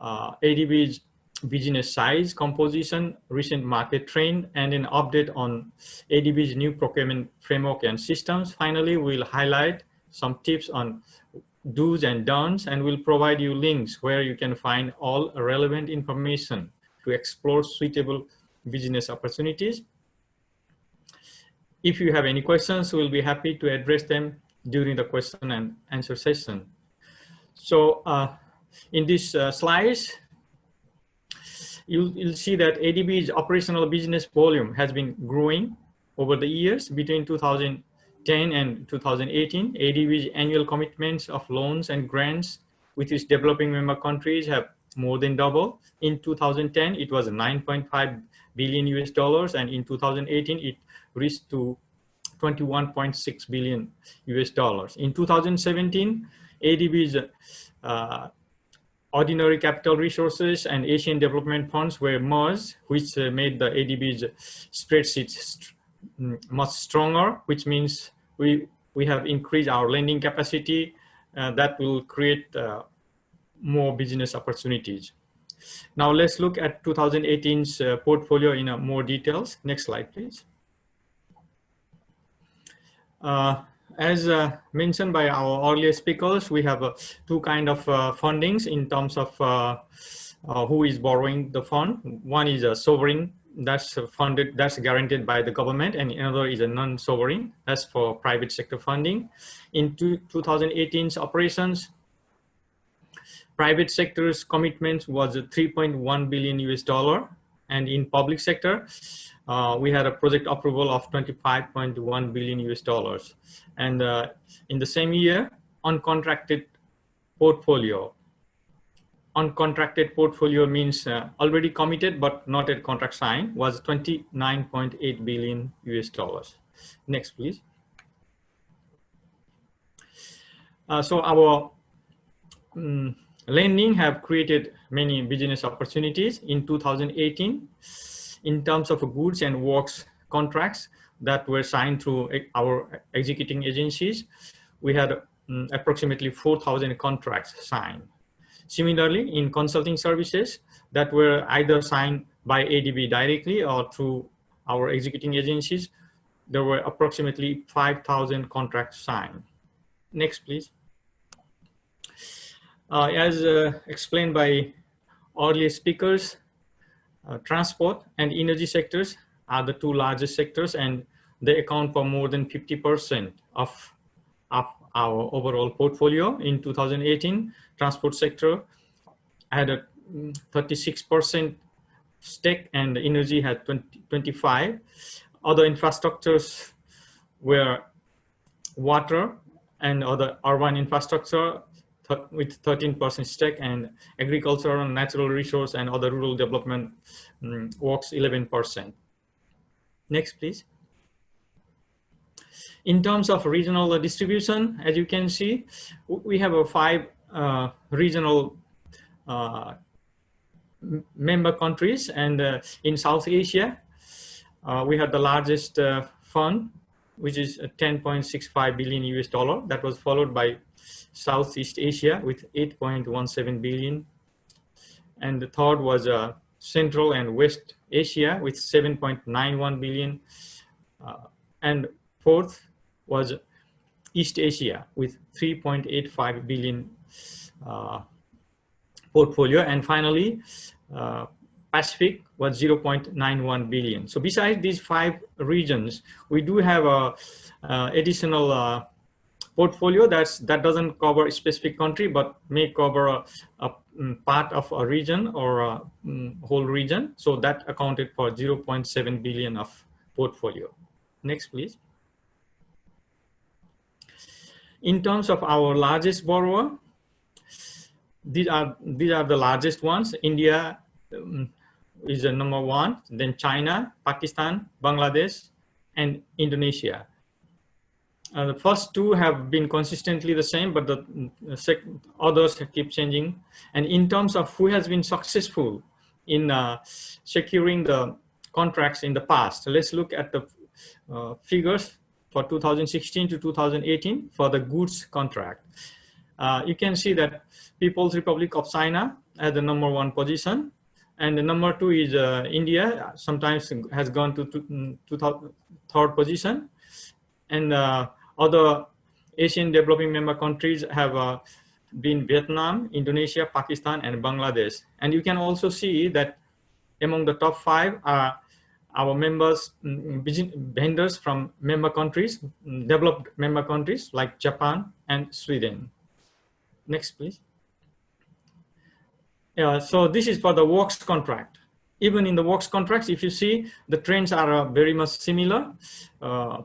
ADB's business size, composition, recent market trend, and an update on ADB's new procurement framework and systems. Finally, we'll highlight some tips on do's and don'ts, and we'll provide you links where you can find all relevant information to explore suitable business opportunities. If you have any questions, we'll be happy to address them during the question and answer session. So in this slides, you'll see that ADB's operational business volume has been growing over the years. Between 2010 and 2018, ADB's annual commitments of loans and grants with its developing member countries have more than doubled. In 2010, it was $9.5 billion US, and in 2018, it reached to $21.6 billion US. In 2017, ADB's ordinary capital resources and Asian development funds were merged, which made the ADB's spreadsheet much stronger, which means we have increased our lending capacity that will create more business opportunities. Now let's look at 2018's portfolio in more details. Next slide, please. As mentioned by our earlier speakers, we have two kind of fundings in terms of who is borrowing the fund. One is a sovereign, that's funded, that's guaranteed by the government, and another is a non-sovereign, that's for private sector funding. In 2018's operations, private sector's commitments was $3.1 billion US, and in public sector, we had a project approval of $25.1 billion US. And in the same year, uncontracted portfolio. Uncontracted portfolio means already committed but not yet contract signed, was $29.8 billion US. Next, please. So our lending have created many business opportunities in 2018 in terms of goods and works contracts that were signed through our executing agencies. We had approximately 4,000 contracts signed. Similarly, in consulting services that were either signed by ADB directly or through our executing agencies, there were approximately 5,000 contracts signed. Next, please. As explained by earlier speakers, transport and energy sectors are the two largest sectors, and they account for more than 50% of our overall portfolio. In 2018, transport sector had a 36% stake and energy had 25%. Other infrastructures were water and other urban infrastructure with 13% stake, and agriculture, natural resource, and other rural development works 11%. Next, please. In terms of regional distribution, as you can see, we have 5 regional member countries, and in South Asia, we have the largest fund, which is $10.65 billion US. That was followed by Southeast Asia with 8.17 billion. And the third was Central and West Asia with 7.91 billion. And fourth was East Asia with 3.85 billion portfolio. And finally, Pacific was 0.91 billion. So besides these 5 regions, we do have a additional portfolio that doesn't cover a specific country, but may cover a part of a region or a whole region. So that accounted for 0.7 billion of portfolio. Next, please. In terms of our largest borrower, these are the largest ones. India is the number 1, then China, Pakistan, Bangladesh, and Indonesia. The first 2 have been consistently the same, but the others keep changing. And in terms of who has been successful in securing the contracts in the past, let's look at the figures for 2016 to 2018 for the goods contract. You can see that People's Republic of China has the number 1 position, and the number 2 is India, sometimes has gone to 3rd position. And other Asian developing member countries have been Vietnam, Indonesia, Pakistan, and Bangladesh. And you can also see that among the top 5 are our members, vendors from member countries, developed member countries like Japan and Sweden. Next, please. So this is for the works contract. Even in the works contracts, if you see, the trends are very much similar.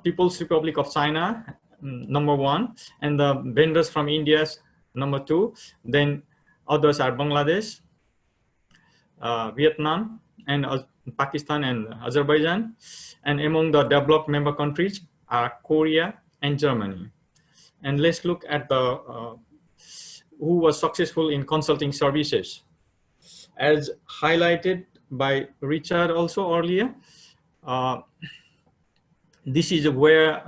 People's Republic of China, number 1, and the vendors from India, number 2. Then others are Bangladesh, Vietnam, and Pakistan and Azerbaijan. And among the developed member countries are Korea and Germany. And let's look at the who was successful in consulting services. As highlighted by Richard also earlier, this is where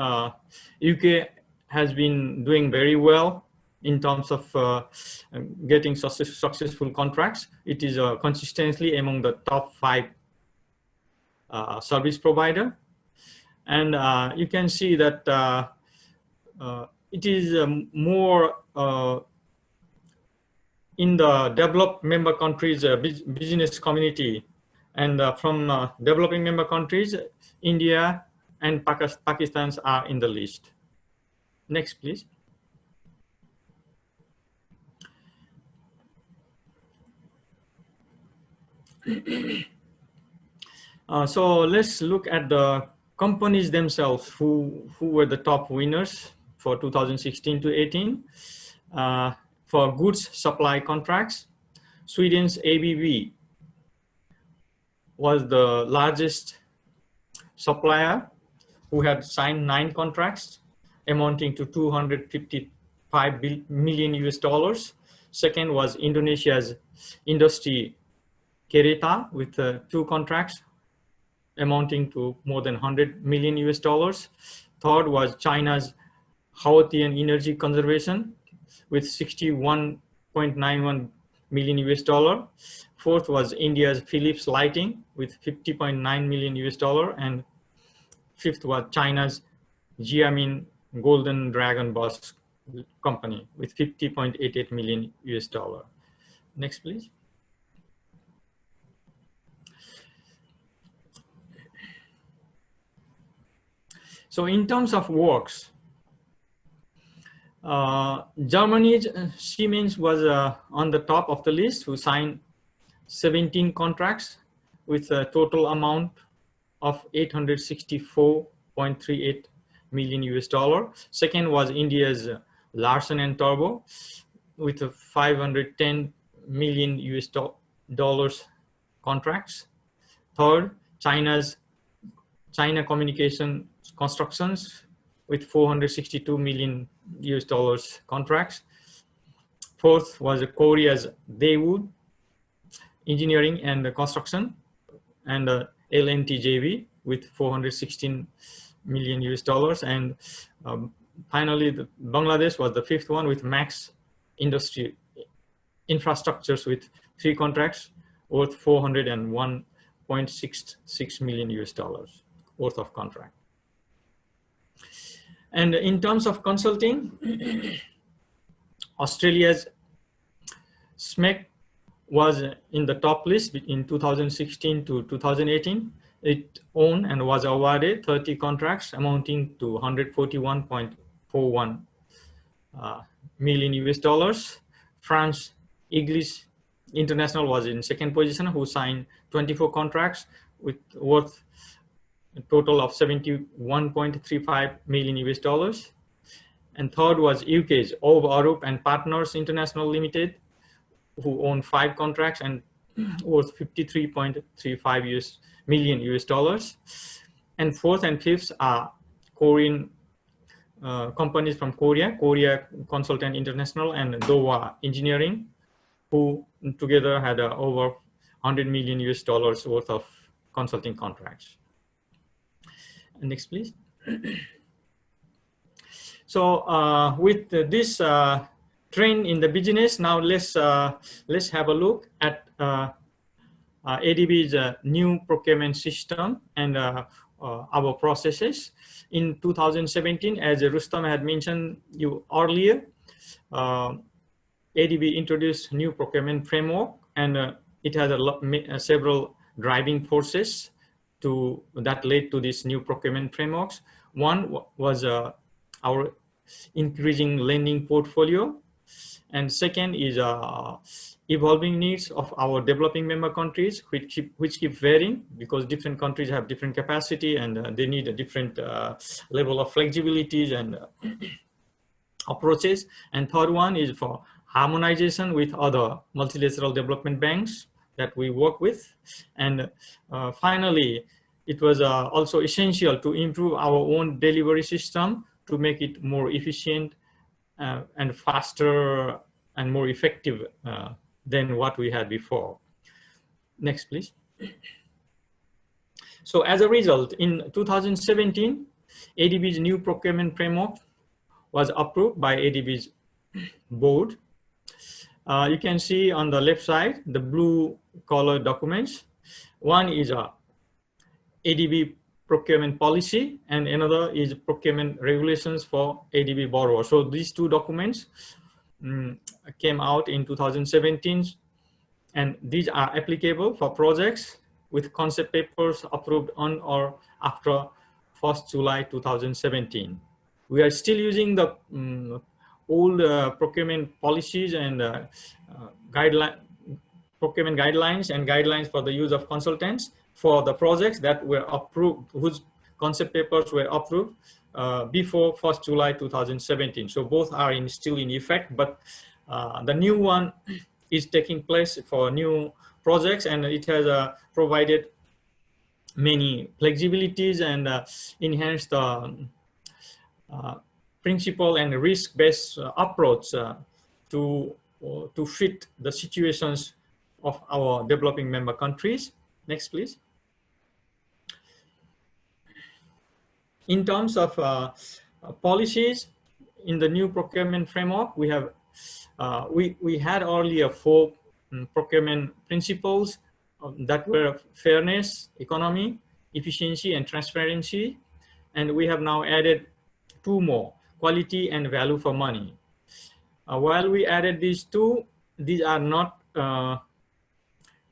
UK has been doing very well in terms of getting successful contracts. It is consistently among the top 5 service provider. And you can see that it is more in the developed member countries business community, and from developing member countries, India and Pakistan are in the list. Next, please. So let's look at the companies themselves who were the top winners for 2016 to 18. For goods supply contracts, Sweden's ABB was the largest supplier who had signed 9 contracts amounting to 255 million US dollars. Second was Indonesia's Industri Kereta with 2 contracts amounting to more than 100 million US dollars. Third was China's Haotian Energy Conservation with 61.91 million US dollar. Fourth was India's Philips Lighting with 50.9 million US dollar. And fifth was China's Jiamin Golden Dragon Bus Company with 50.88 million US dollar. Next, please. So in terms of works, Germany's Siemens was on the top of the list, who signed 17 contracts with a total amount of 864.38 million US dollar. Second was India's Larsen and Toubro with a 510 million US dollars contracts. Third, China Communication Constructions with 462 million US dollars contracts. Fourth was Korea's Daewoo Engineering and Construction and L&T JV with 416 million US dollars. And finally, Bangladesh was the fifth one with Max Industry Infrastructures with 3 contracts worth 401.66 million US dollars worth of contract. And in terms of consulting, Australia's SMEC was in the top list in 2016 to 2018. It owned and was awarded 30 contracts amounting to 141.41 million US dollars. France Iglis International was in second position, who signed 24 contracts with worth a total of 71.35 million US dollars. And third was UK's Ove Arup and Partners International Limited, who owned 5 contracts and worth 53.35 million US dollars. And fourth and fifth are Korean companies from Korea Consultant International and Dowa Engineering, who together had over 100 million US dollars worth of consulting contracts. Next, please. So with this trend in the business, now let's have a look at ADB's new procurement system and our processes. In 2017, as Rustam had mentioned you earlier, ADB introduced new procurement framework, and it has several driving forces that led to this new procurement frameworks. One was our increasing lending portfolio, and second is evolving needs of our developing member countries, which keep varying because different countries have different capacity and they need a different level of flexibilities and approaches. And third one is for harmonization with other multilateral development banks that we work with. And finally, it was also essential to improve our own delivery system to make it more efficient and faster and more effective than what we had before. Next, please. So as a result, in 2017, ADB's new procurement framework was approved by ADB's board. You can see on the left side, the blue color documents. One is a ADB procurement policy and another is procurement regulations for ADB borrowers. So these two documents came out in 2017 and these are applicable for projects with concept papers approved on or after 1st July 2017. We are still using the old procurement policies and procurement guidelines and guidelines for the use of consultants for the projects that were approved, whose concept papers were approved before 1st July 2017. So both are still in effect, but the new one is taking place for new projects, and it has provided many flexibilities and enhanced principle and risk-based approach to fit the situations of our developing member countries. Next, please. In terms of policies, in the new procurement framework, we have we had earlier 4 procurement principles that were fairness, economy, efficiency, and transparency, and we have now added 2 more: quality and value for money. While we added these 2, these are not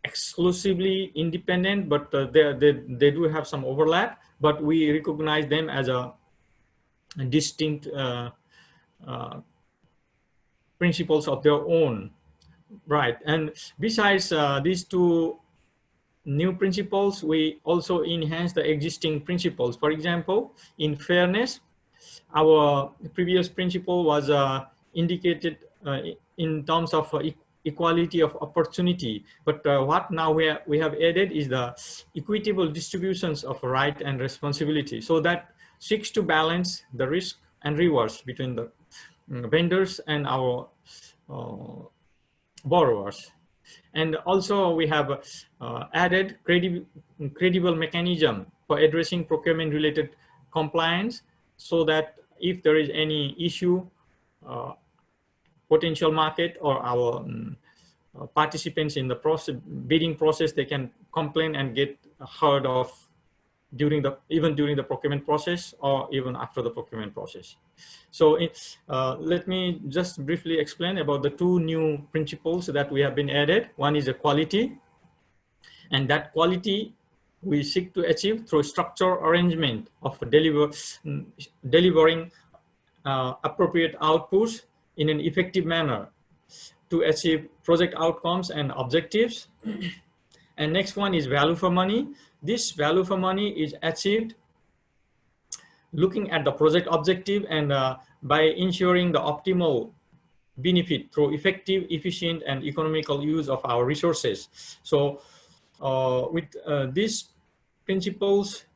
exclusively independent, but they do have some overlap, but we recognize them as a distinct principles of their own, right? And besides these 2 new principles, we also enhance the existing principles. For example, in fairness, our previous principle was indicated in terms of equality of opportunity, but what now we have added is the equitable distributions of right and responsibility, so that seeks to balance the risk and rewards between the vendors and our borrowers. And also we have added credible mechanism for addressing procurement related compliance, so that if there is any issue, potential market or our participants in the bidding process, they can complain and get heard of even during the procurement process or even after the procurement process. So let me just briefly explain about the 2 new principles that we have been added. One is the quality, and that quality we seek to achieve through structural arrangement of delivering appropriate outputs in an effective manner to achieve project outcomes and objectives. And next one is value for money. This value for money is achieved looking at the project objective and by ensuring the optimal benefit through effective, efficient, and economical use of our resources. So with these principles,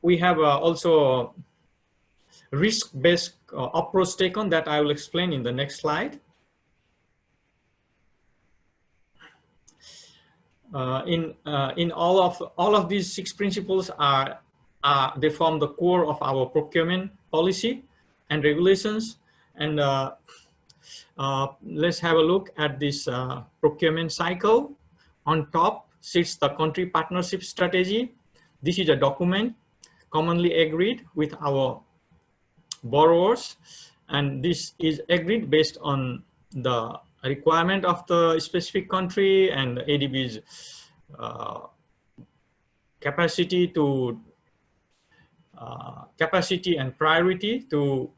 we have also risk-based approach taken that I will explain in the next slide. In all of these 6 principles they form the core of our procurement policy and regulations. And let's have a look at this procurement cycle. On top sits the country partnership strategy. This is a document commonly agreed with our borrowers, and this is agreed based on the requirement of the specific country and ADB's capacity and priority to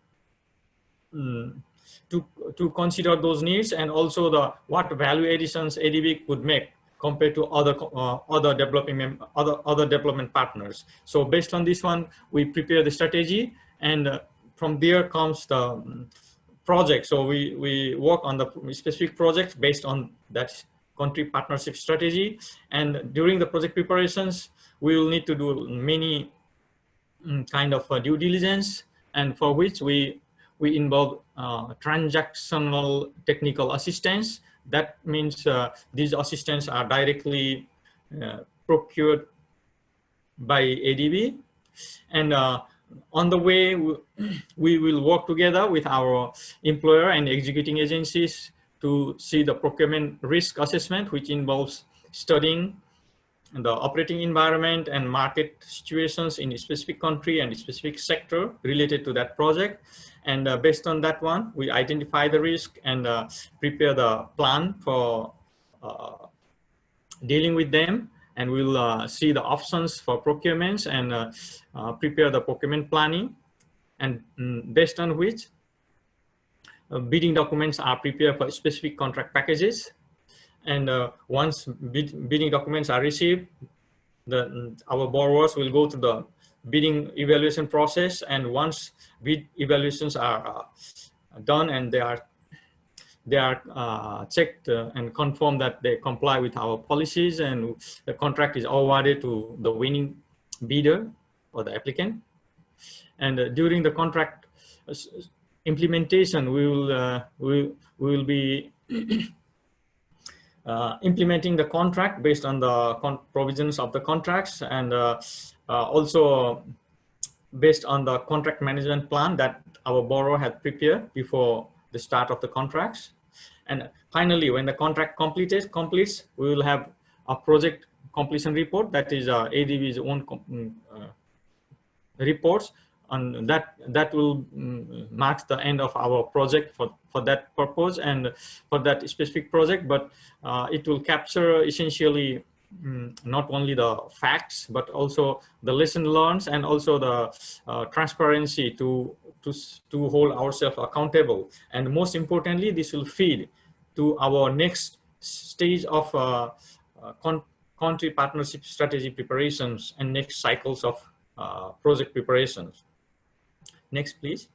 consider those needs, and also what value additions ADB could make compared to other development partners. So based on this one, we prepare the strategy, and from there comes the project. So we work on the specific projects based on that country partnership strategy. And during the project preparations, we will need to do many kind of due diligence, and for which we involve transactional technical assistance. That means these assistants are directly procured by ADB, and on the way, we will work together with our employer and executing agencies to see the procurement risk assessment, which involves studying the operating environment and market situations in a specific country and a specific sector related to that project. And based on that one, we identify the risk and prepare the plan for dealing with them. And we'll see the options for procurements and prepare the procurement planning. And based on which bidding documents are prepared for specific contract packages. And once bidding documents are received, our borrowers will go through the bidding evaluation process. And once bid evaluations are done and they are checked and confirmed that they comply with our policies, and the contract is awarded to the winning bidder or the applicant. And during the contract implementation, we will be implementing the contract based on the provisions of the contracts, and also based on the contract management plan that our borrower had prepared before the start of the contracts. And finally, when the contract completes, we will have a project completion report, that is ADB's own reports, and that will mark the end of our project for that purpose and for that specific project. But it will capture essentially not only the facts, but also the lesson learned, and also the transparency to hold ourselves accountable. And most importantly, this will feed to our next stage of country partnership strategy preparations and next cycles of project preparations. Next, please.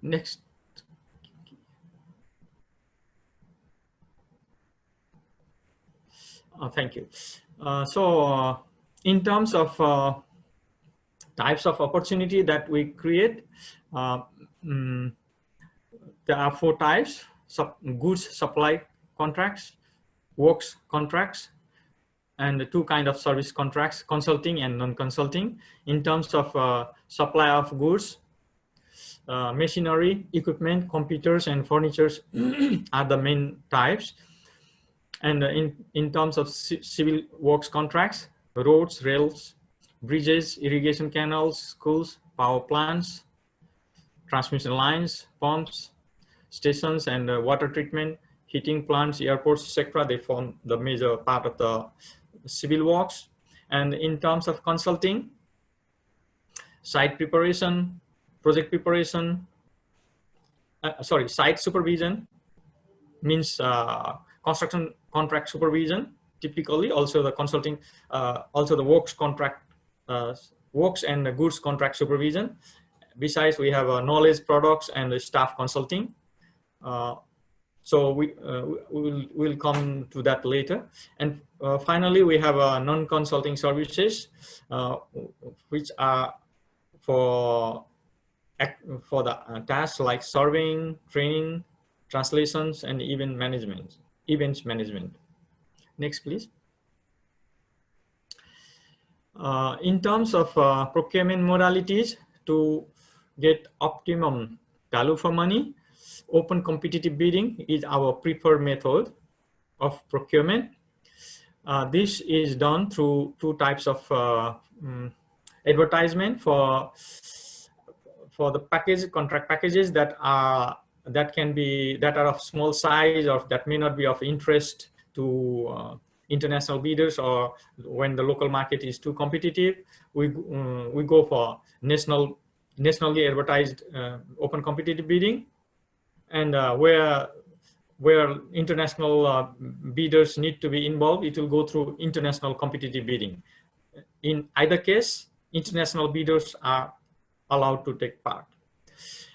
Next. Thank you. So in terms of types of opportunity that we create, there are 4 types: goods supply contracts, works contracts, and 2 kinds of service contracts, consulting and non-consulting. In terms of supply of goods, machinery, equipment, computers, and furnitures are the main types. And in terms of civil works contracts, roads, rails, bridges, irrigation canals, schools, power plants, transmission lines, pumps, stations, and water treatment, heating plants, airports, etc. They form the major part of the civil works. And in terms of consulting, site preparation, project preparation, site supervision means construction contract supervision, typically. Also the consulting, also the works contract, works and the goods contract supervision. Besides, we have knowledge products and staff consulting. So we'll come to that later. And finally, we have non-consulting services, which are for the tasks like surveying, training, translations, and events management. Next, please. In terms of procurement modalities, to get optimum value for money, open competitive bidding is our preferred method of procurement. This is done through 2 types of advertisement for the contract packages that are of small size, or that may not be of interest to international bidders, or when the local market is too competitive. We go for nationally advertised open competitive bidding, and where international bidders need to be involved, it will go through international competitive bidding. In either case, international bidders are allowed to take part.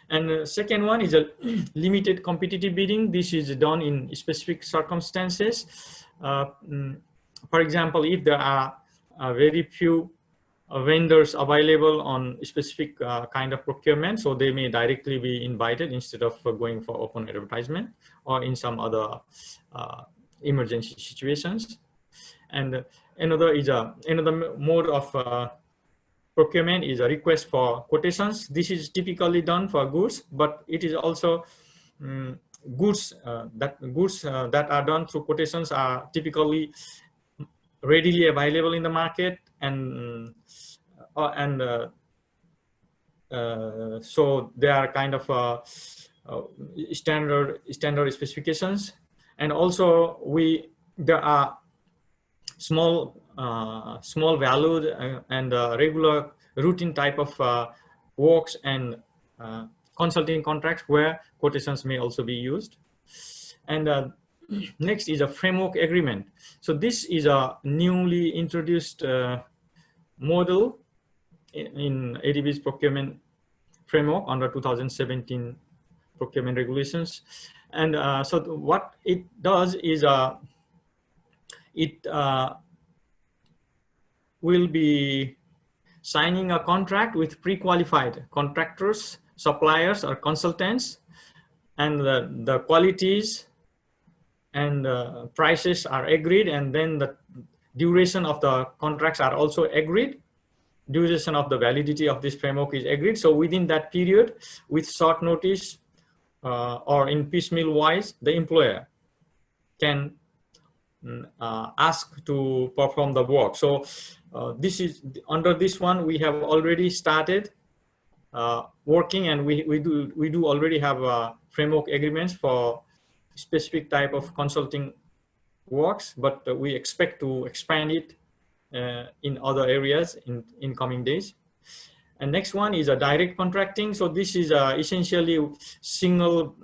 And the second one is a limited competitive bidding. This is done in specific circumstances. For example, if there are very few vendors available on specific kind of procurement, so they may directly be invited instead of going for open advertisement or in some other emergency situations. And another mode of procurement is a request for quotations. This is typically done for goods, but it is also goods that are done through quotations are typically readily available in the market, and so they are kind of standard specifications. And also there are small valued and regular routine type of works and consulting contracts where quotations may also be used. And next is a framework agreement. So this is a newly introduced model in ADB's procurement framework under 2017 procurement regulations. And so what it does is it will be signing a contract with pre-qualified contractors, suppliers, or consultants, and the qualities and prices are agreed, and then the duration of the contracts are also agreed. Duration of the validity of this framework is agreed. So within that period, with short notice or in piecemeal wise, the employer can ask to perform the work. So this is under this one we have already started working, and we do already have framework agreements for specific type of consulting works, but we expect to expand it in other areas in coming days. And next one is a direct contracting. So this is essentially single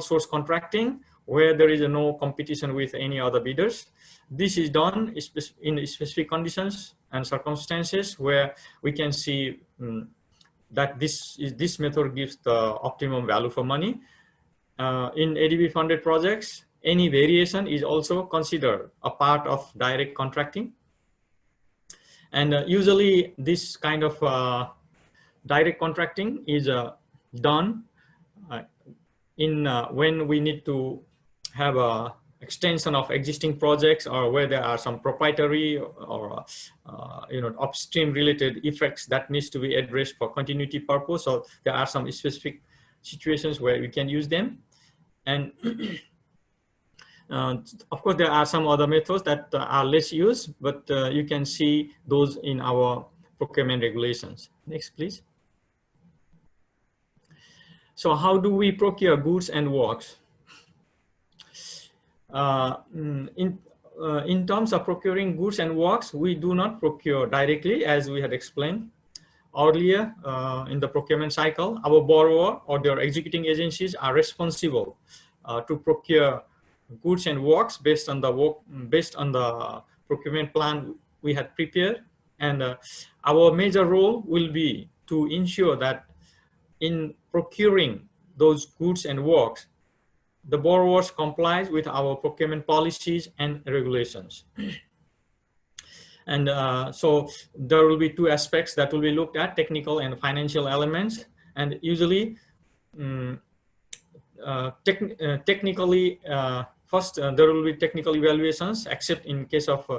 source contracting, where there is no competition with any other bidders. This is done in specific conditions and circumstances where we can see that this method gives the optimum value for money. In ADB funded projects, any variation is also considered a part of direct contracting. And usually this kind of direct contracting is done when we need to have a extension of existing projects, or where there are some proprietary or upstream related effects that needs to be addressed for continuity purpose. So there are some specific situations where we can use them. And of course, there are some other methods that are less used, but you can see those in our procurement regulations. Next, please. So how do we procure goods and works? In terms of procuring goods and works, we do not procure directly, as we had explained earlier in the procurement cycle. Our borrower or their executing agencies are responsible to procure goods and works based on the procurement plan we had prepared. And our major role will be to ensure that in procuring those goods and works, the borrowers complies with our procurement policies and regulations. And so there will be two aspects that will be looked at: technical and financial elements. And usually technically first there will be technical evaluations, except in case of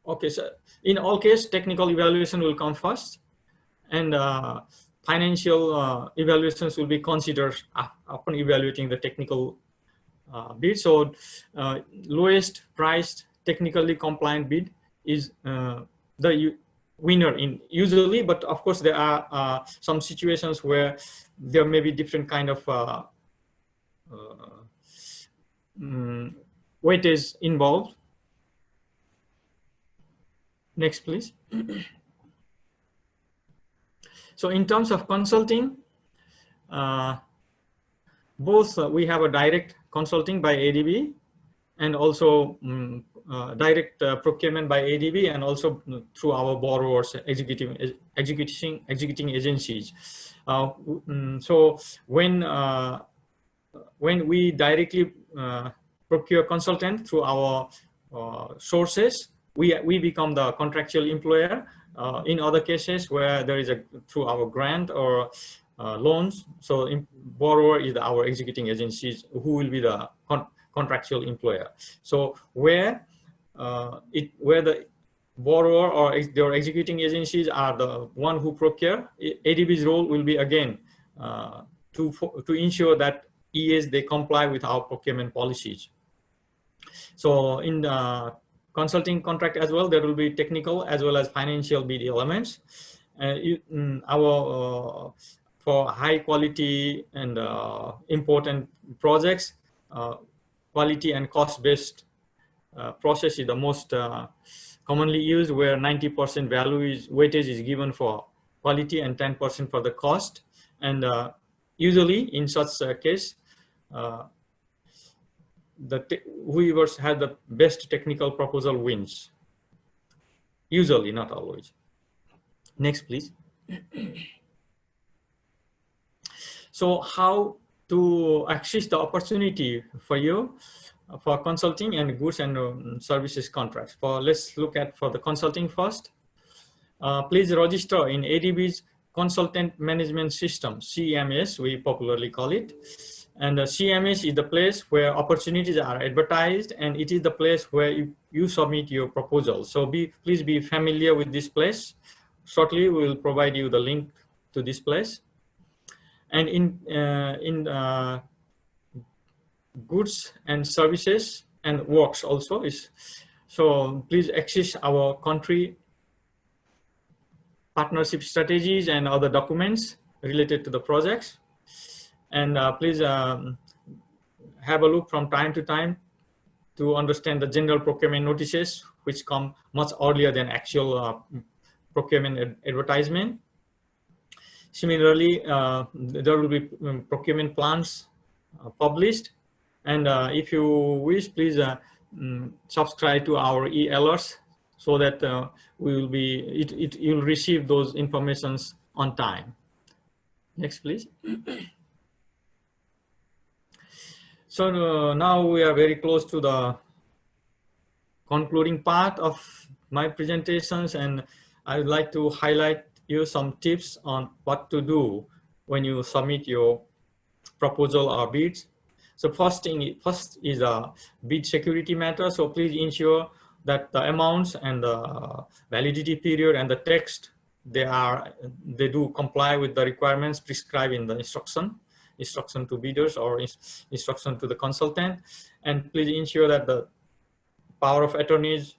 okay, so in all cases technical evaluation will come first, and financial evaluations will be considered upon evaluating the technical bid. So lowest priced technically compliant bid is the winner in usually, but of course there are some situations where there may be different kind of weightage involved. Next, please. So in terms of consulting, both we have a direct consulting by ADB and also direct procurement by ADB, and also through our borrowers executing agencies. So when we directly procure consultant through our sources, we become the contractual employer. In other cases where there is through our grant or loans, so borrower is our executing agencies who will be the contractual employer. So where the borrower or their executing agencies are the one who procure, ADB's role will be again to ensure that EAs they comply with our procurement policies. So in the consulting contract as well, there will be technical as well as financial bid elements. For high quality and important projects, quality and cost-based process is the most commonly used, where 90% weightage is given for quality and 10% for the cost. And usually in such a case, whoever had the best technical proposal wins. Usually, not always. Next, please. So how to access the opportunity for you for consulting and goods and services contracts? Let's look at for the consulting first. Please register in ADB's Consultant Management System, CMS, we popularly call it. And the CMS is the place where opportunities are advertised, and it is the place where you submit your proposal. So please be familiar with this place. Shortly, we will provide you the link to this place. And in goods and services and works also is, so please access our country partnership strategies and other documents related to the projects. And please have a look from time to time to understand the general procurement notices, which come much earlier than actual procurement advertisement. Similarly, there will be procurement plans published. And if you wish, please subscribe to our e-alerts so that you'll receive those informations on time. Next, please. So now we are very close to the concluding part of my presentations, and I would like to highlight you some tips on what to do when you submit your proposal or bids. So first is a bid security matter. So please ensure that the amounts and the validity period and the text they do comply with the requirements prescribed in the instruction to bidders or instruction to the consultant. And please ensure that the power of attorneys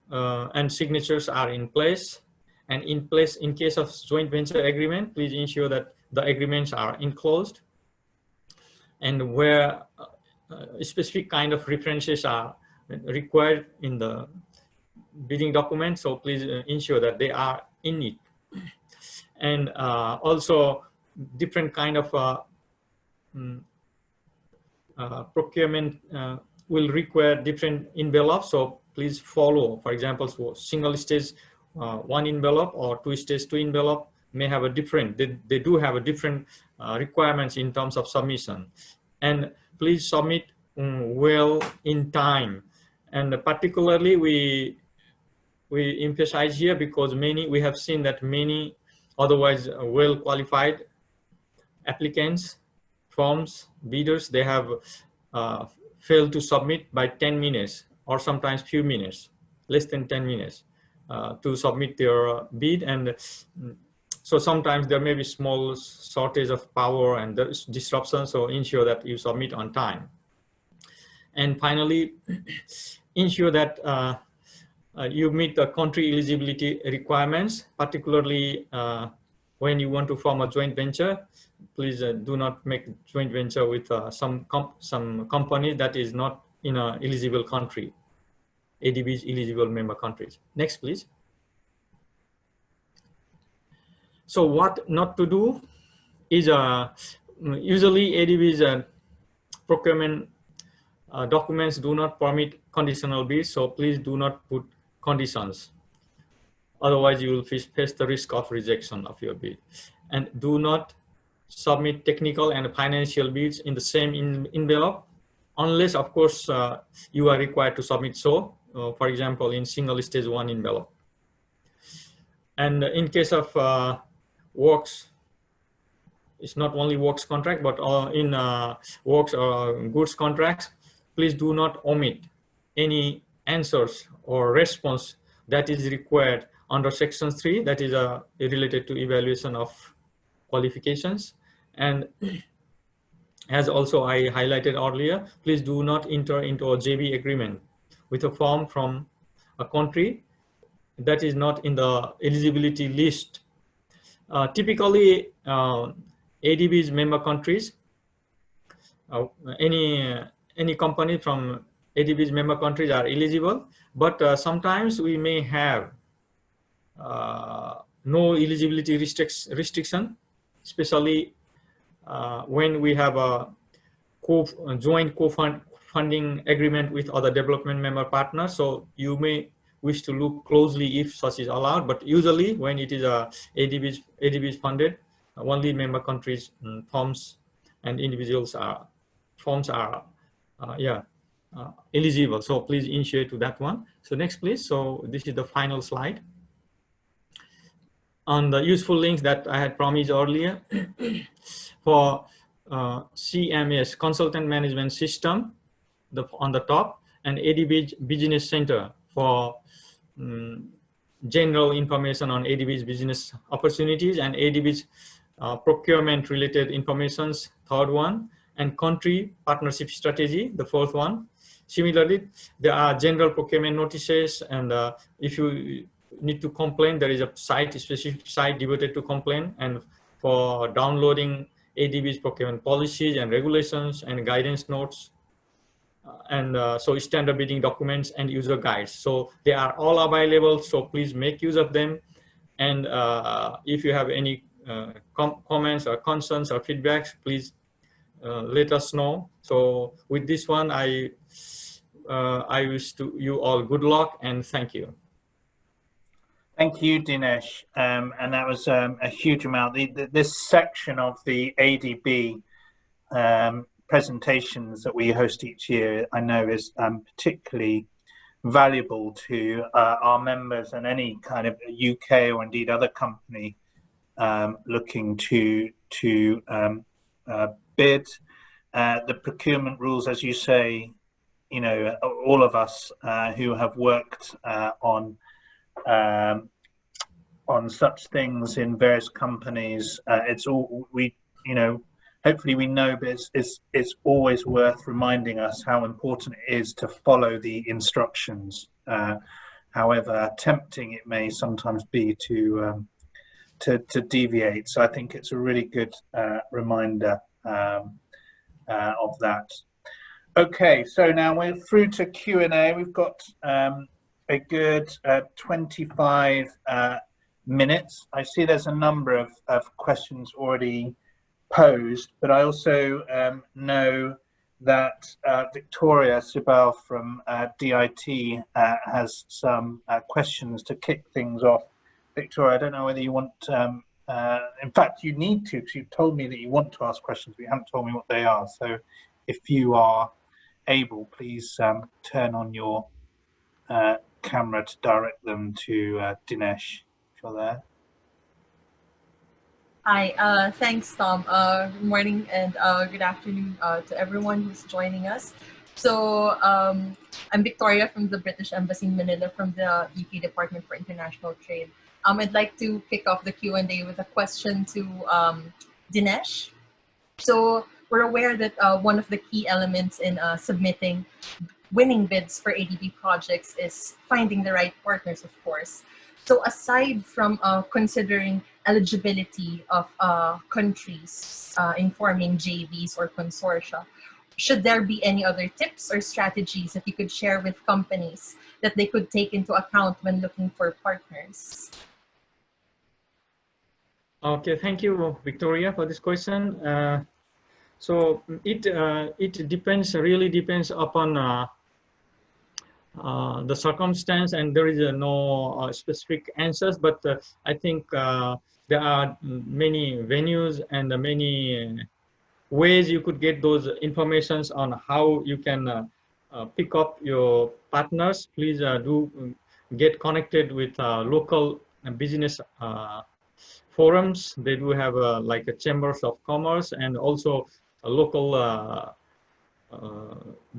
and signatures are in place. And in case of joint venture agreement, please ensure that the agreements are enclosed. And where specific kind of references are required in the bidding document, so please ensure that they are in it. And also different kind of procurement will require different envelopes, so please follow. For example, so single stage one envelope or two stage two envelope may have a different, they do have a different requirements in terms of submission. And please submit well in time. And particularly we emphasize here because we have seen that many otherwise well qualified applicants, firms, bidders, they have failed to submit by 10 minutes or sometimes few minutes, less than 10 minutes to submit their bid. And so sometimes there may be small shortage of power and there is disruption, so ensure that you submit on time. And finally, ensure that you meet the country eligibility requirements, particularly when you want to form a joint venture. Please do not make joint venture with some company that is not in an eligible country, ADB's eligible member countries. Next, please. So what not to do is usually ADB's procurement documents do not permit conditional bids, so please do not put conditions. Otherwise, you will face the risk of rejection of your bid. And do not submit technical and financial bids in the same envelope. unless of course you are required to submit so, for example, in single stage 1 envelope. And in case of works, it's not only works contract, but in works or goods contracts, please do not omit any answers or response that is required under section 3, that is related to evaluation of qualifications. And as also I highlighted earlier, please do not enter into a JV agreement with a firm from a country that is not in the eligibility list. Typically, ADB's member countries, any company from ADB's member countries are eligible, but sometimes we may have no eligibility restriction, especially when we have a joint co-funding agreement with other development member partners. So you may wish to look closely if such is allowed, but usually when it is ADB's funded, only member countries, firms and individuals firms are eligible. So please ensure to that one. So next please. So this is the final slide. On the useful links that I had promised earlier for CMS, Consultant Management System, on the top, and ADB Business Center for general information on ADB's business opportunities, and ADB's procurement related informations, third one, and country partnership strategy, the fourth one. Similarly, there are general procurement notices, and if you need to complain, there is a specific site devoted to complain, and for downloading ADB's procurement policies and regulations and guidance notes, and so standard bidding documents and user guides. So they are all available, so please make use of them. And if you have any comments or concerns or feedbacks, please let us know. So with this one, I wish to you all good luck and thank you. Thank you, Dinesh. And that was a huge amount. This section of the ADB presentations that we host each year, I know is particularly valuable to our members and any kind of UK or indeed other company looking to bid. The procurement rules, as you say, you know, all of us who have worked on such things in various companies, it's all we, you know, hopefully we know, but it's always worth reminding us how important it is to follow the instructions, however tempting it may sometimes be to deviate. So I think it's a really good reminder of that. Okay, so now we're through to Q&A. We've got a good 25 minutes. I see there's a number of questions already posed, but I also know that Victoria Sibel from DIT has some questions to kick things off. Victoria, I don't know whether you want, in fact, you need to, because you've told me that you want to ask questions, but you haven't told me what they are. So if you are able, please turn on your camera to direct them to Dinesh, if you're there. Hi, thanks, Tom. Good morning and good afternoon to everyone who's joining us. So I'm Victoria from the British Embassy in Manila from the UK Department for International Trade. I'd like to kick off the Q&A with a question to Dinesh. So we're aware that one of the key elements in winning bids for ADB projects is finding the right partners, of course. So aside from considering eligibility of countries in forming JVs or consortia, should there be any other tips or strategies that you could share with companies that they could take into account when looking for partners? Okay, thank you, Victoria, for this question. So it depends, really depends upon the circumstance, and there is no specific answers, but I think there are many venues and many ways you could get those informations on how you can pick up your partners, please do get connected with local business forums. They do have like a chambers of commerce and also a local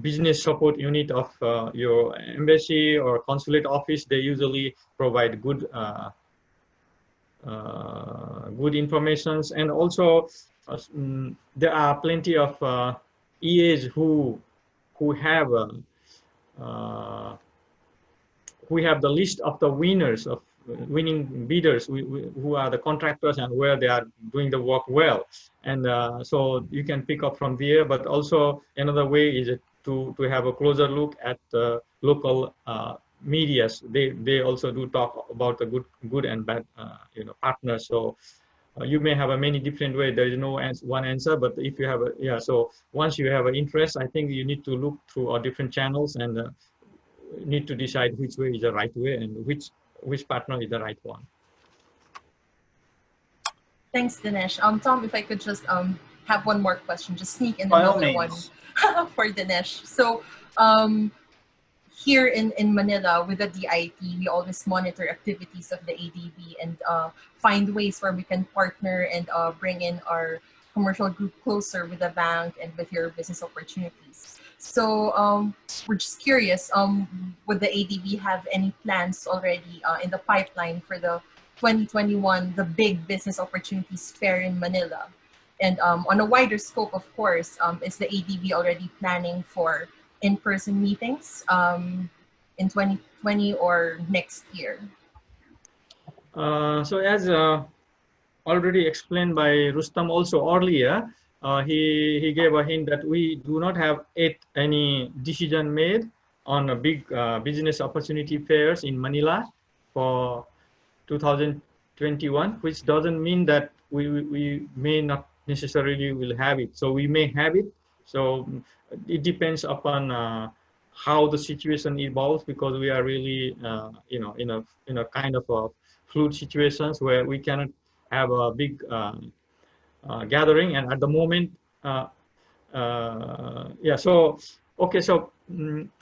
business support unit of your embassy or consulate office. They usually provide good good informations, and also there are plenty of EAs who have the list of the winners of winning bidders who are the contractors and where they are doing the work well, and so you can pick up from there. But also another way is to have a closer look at the local medias. They also do talk about the good and bad partners. So you may have a many different way. There is no one answer, but if you have so once you have an interest, I think you need to look through our different channels and need to decide which way is the right way and which partner is the right one. Thanks, Dinesh. Tom, if I could just have one more question, just sneak in another one for Dinesh. So here in Manila with the DIT, we always monitor activities of the ADB and find ways where we can partner and bring in our commercial group closer with the bank and with your business opportunities. So we're just curious, would the ADB have any plans already in the pipeline for the 2021, the big business opportunities fair in Manila? And on a wider scope, of course, is the ADB already planning for in-person meetings in 2020 or next year? So as already explained by Rustam also earlier, he gave a hint that we do not have any decision made on a big business opportunity fairs in Manila for 2021, which doesn't mean that we may not necessarily will have it. So we may have it. So it depends upon how the situation evolves, because we are really in a kind of a fluid situations where we cannot have a big gathering. And at the moment, so okay, so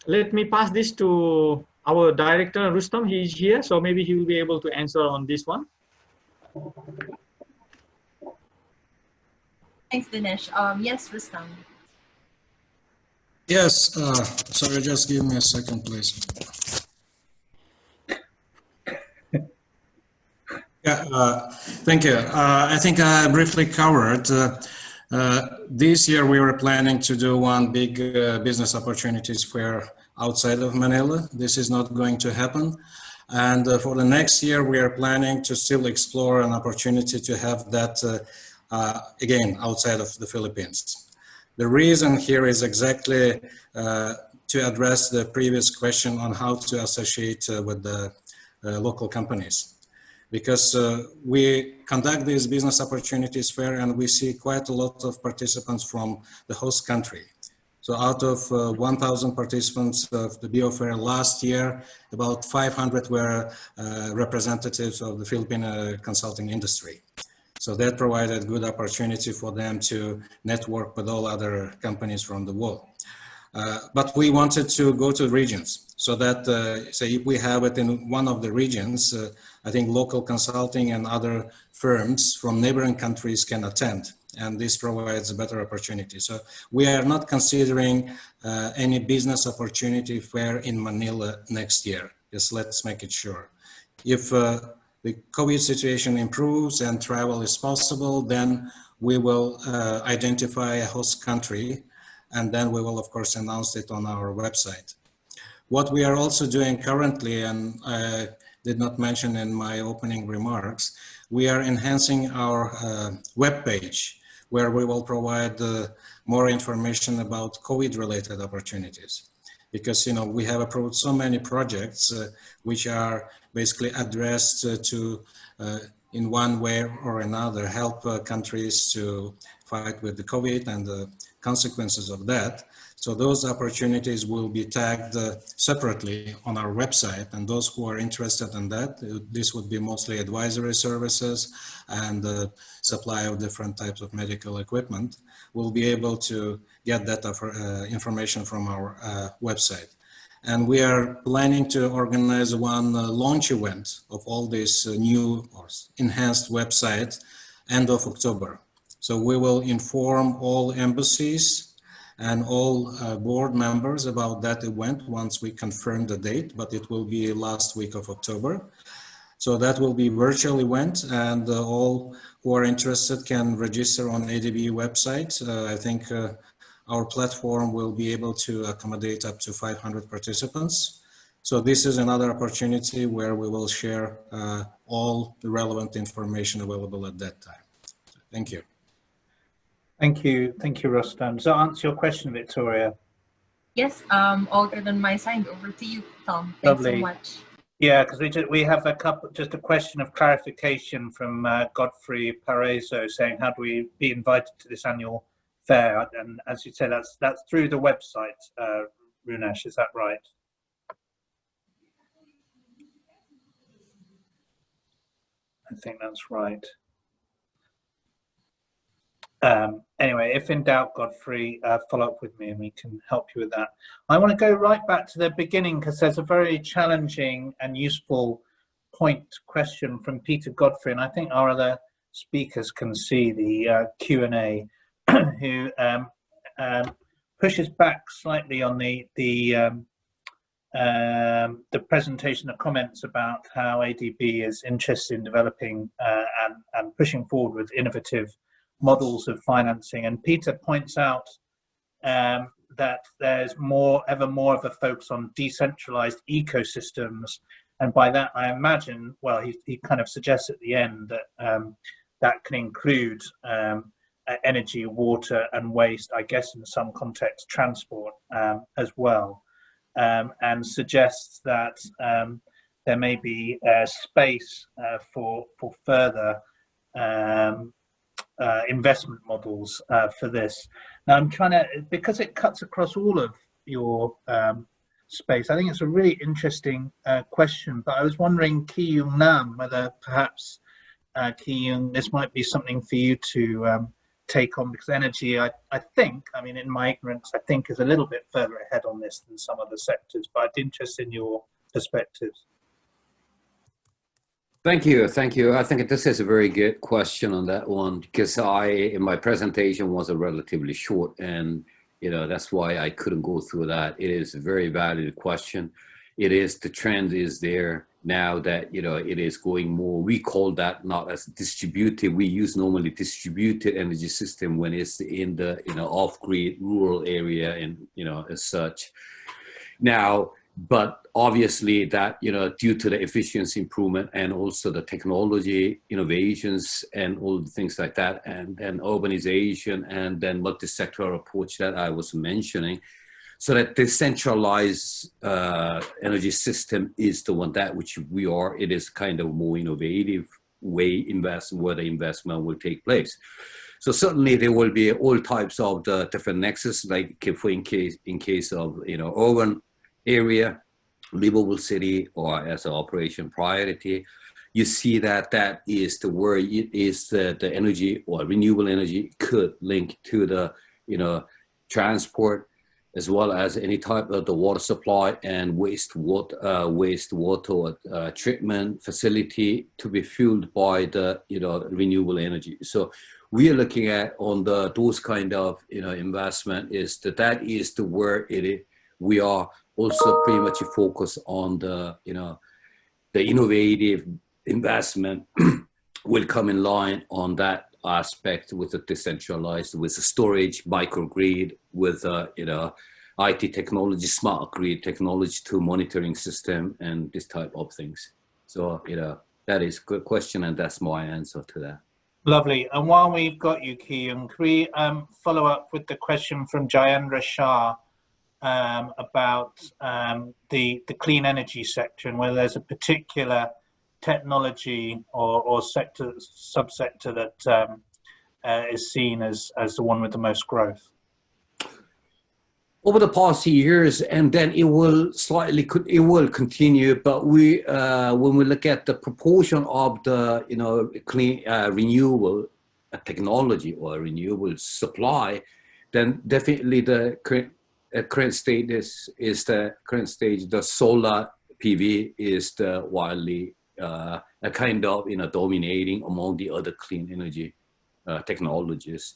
let me pass this to our director Rustam. He is here, so maybe he will be able to answer on this one. Thanks, Dinesh. Yes, Rustam. Yes, sorry, just give me a second, please. Yeah, thank you. I think I briefly covered. This year we were planning to do one big business opportunities fair outside of Manila. This is not going to happen. And for the next year, we are planning to still explore an opportunity to have that again outside of the Philippines. The reason here is exactly to address the previous question on how to associate with the local companies. Because we conduct these business opportunities fair and we see quite a lot of participants from the host country. So out of 1,000 participants of the BioFair last year, about 500 were representatives of the Philippine consulting industry. So that provided good opportunity for them to network with all other companies from the world. But we wanted to go to regions so that, say, if we have it in one of the regions, I think local consulting and other firms from neighboring countries can attend, and this provides a better opportunity. So we are not considering any business opportunity fair in Manila next year. Just let's make it sure. If the COVID situation improves and travel is possible, then we will identify a host country, and then we will, of course, announce it on our website. What we are also doing currently, and I did not mention in my opening remarks, we are enhancing our webpage, where we will provide more information about COVID-related opportunities. Because, you know, we have approved so many projects which are basically addressed to, in one way or another, help countries to fight with the COVID and the consequences of that. So those opportunities will be tagged separately on our website, and those who are interested in that, this would be mostly advisory services and supply of different types of medical equipment, will be able to get that information from our website. And we are planning to organize one launch event of all this new or enhanced website end of October. So we will inform all embassies and all board members about that event once we confirm the date, but it will be last week of October. So that will be a virtual event, and all who are interested can register on ADB website. I think our platform will be able to accommodate up to 500 participants. So this is another opportunity where we will share all the relevant information available at that time. Thank you. Thank you, Rustam. Does that answer your question, Victoria? Yes, all good on my side. Over to you, Tom. Thanks Lovely. so much. Yeah, because we have just a question of clarification from Godfrey Parezo saying, how do we be invited to this annual fair? And as you say, that's through the website, Runesh, is that right? I think that's right. Anyway, if in doubt, Godfrey, follow up with me and we can help you with that. I want to go right back to the beginning because there's a very challenging and useful question from Peter Godfrey, and I think our other speakers can see the Q&A, who pushes back slightly on the presentation of comments about how ADB is interested in developing and pushing forward with innovative models of financing. And Peter points out that there's ever more of a focus on decentralized ecosystems, and by that I imagine, well, he kind of suggests at the end that that can include energy, water and waste, I guess in some context transport as well, and suggests that there may be space for further investment models for this. Now I'm trying to, because it cuts across all of your space, I think it's a really interesting question, but I was wondering, Ki-Young Nam, whether perhaps Ki-Young, this might be something for you to take on, because energy, I think, I mean, in my ignorance, I think is a little bit further ahead on this than some other sectors, but I'd be interested in your perspectives. Thank you. I think this is a very good question on that one, because in my presentation was a relatively short, and that's why I couldn't go through that. It is a very valid question. The trend is there now that it is going more. We call that not as distributed. We use normally distributed energy system when it's in the off-grid rural area and as such. Now, but obviously that, due to the efficiency improvement and also the technology innovations and all the things like that, and then urbanization and then multi-sectoral approach that I was mentioning, so that decentralized energy system is the one that which we are. It is kind of more innovative way where the investment will take place. So certainly there will be all types of the different nexus, like in case of urban area, livable city, or as an operation priority. You see that is the where it is the energy or renewable energy could link to the transport, as well as any type of the water supply and wastewater treatment facility to be fueled by the renewable energy. So we are looking at on those kind of investment is that is the where we are also pretty much focused on the innovative investment will come in line on that aspect with the decentralized, with the storage, microgrid, with IT technology, smart grid technology to monitoring system and this type of things. So that is a good question, and that's my answer to that. Lovely. And while we've got you, Ki-Young, can we follow up with the question from Jayendra Shah about the clean energy sector, and whether there's a particular technology or subsector that is seen as the one with the most growth? over the past years, and then it will continue. But when we look at the proportion of the clean renewable technology or renewable supply, then definitely the current state the solar PV is the widely kind of dominating among the other clean energy technologies.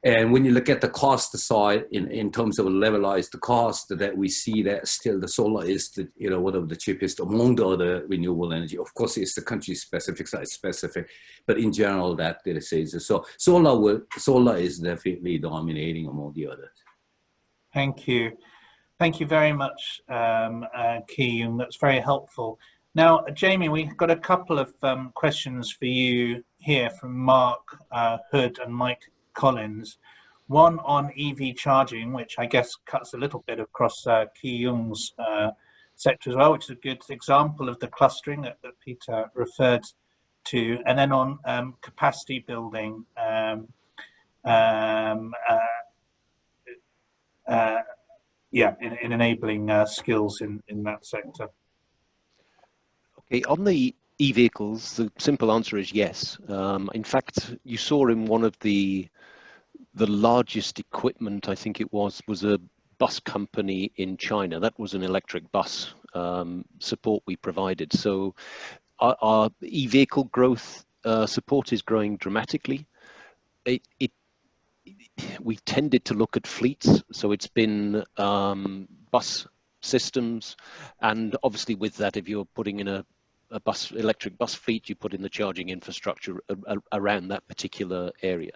And when you look at the cost side, in terms of levelized cost, that we see that still the solar is one of the cheapest among the other renewable energy. Of course, it's the country specific, site specific, but in general, that it says so. Solar is definitely dominating among the others. Thank you. Thank you very much, Ki-Young. That's very helpful. Now, Jamie, we've got a couple of questions for you here from Mark Hood and Mike Collins. One on EV charging, which I guess cuts a little bit across Ki-Young's sector as well, which is a good example of the clustering that Peter referred to. And then on capacity building, in enabling skills in that sector. Okay, on the e-vehicles, the simple answer is yes. In fact, you saw in one of the largest equipment, I think it was a bus company in China. That was an electric bus support we provided. So our e-vehicle growth support is growing dramatically. We tended to look at fleets, so it's been bus systems, and obviously with that, if you're putting in a electric bus fleet, you put in the charging infrastructure around that particular area.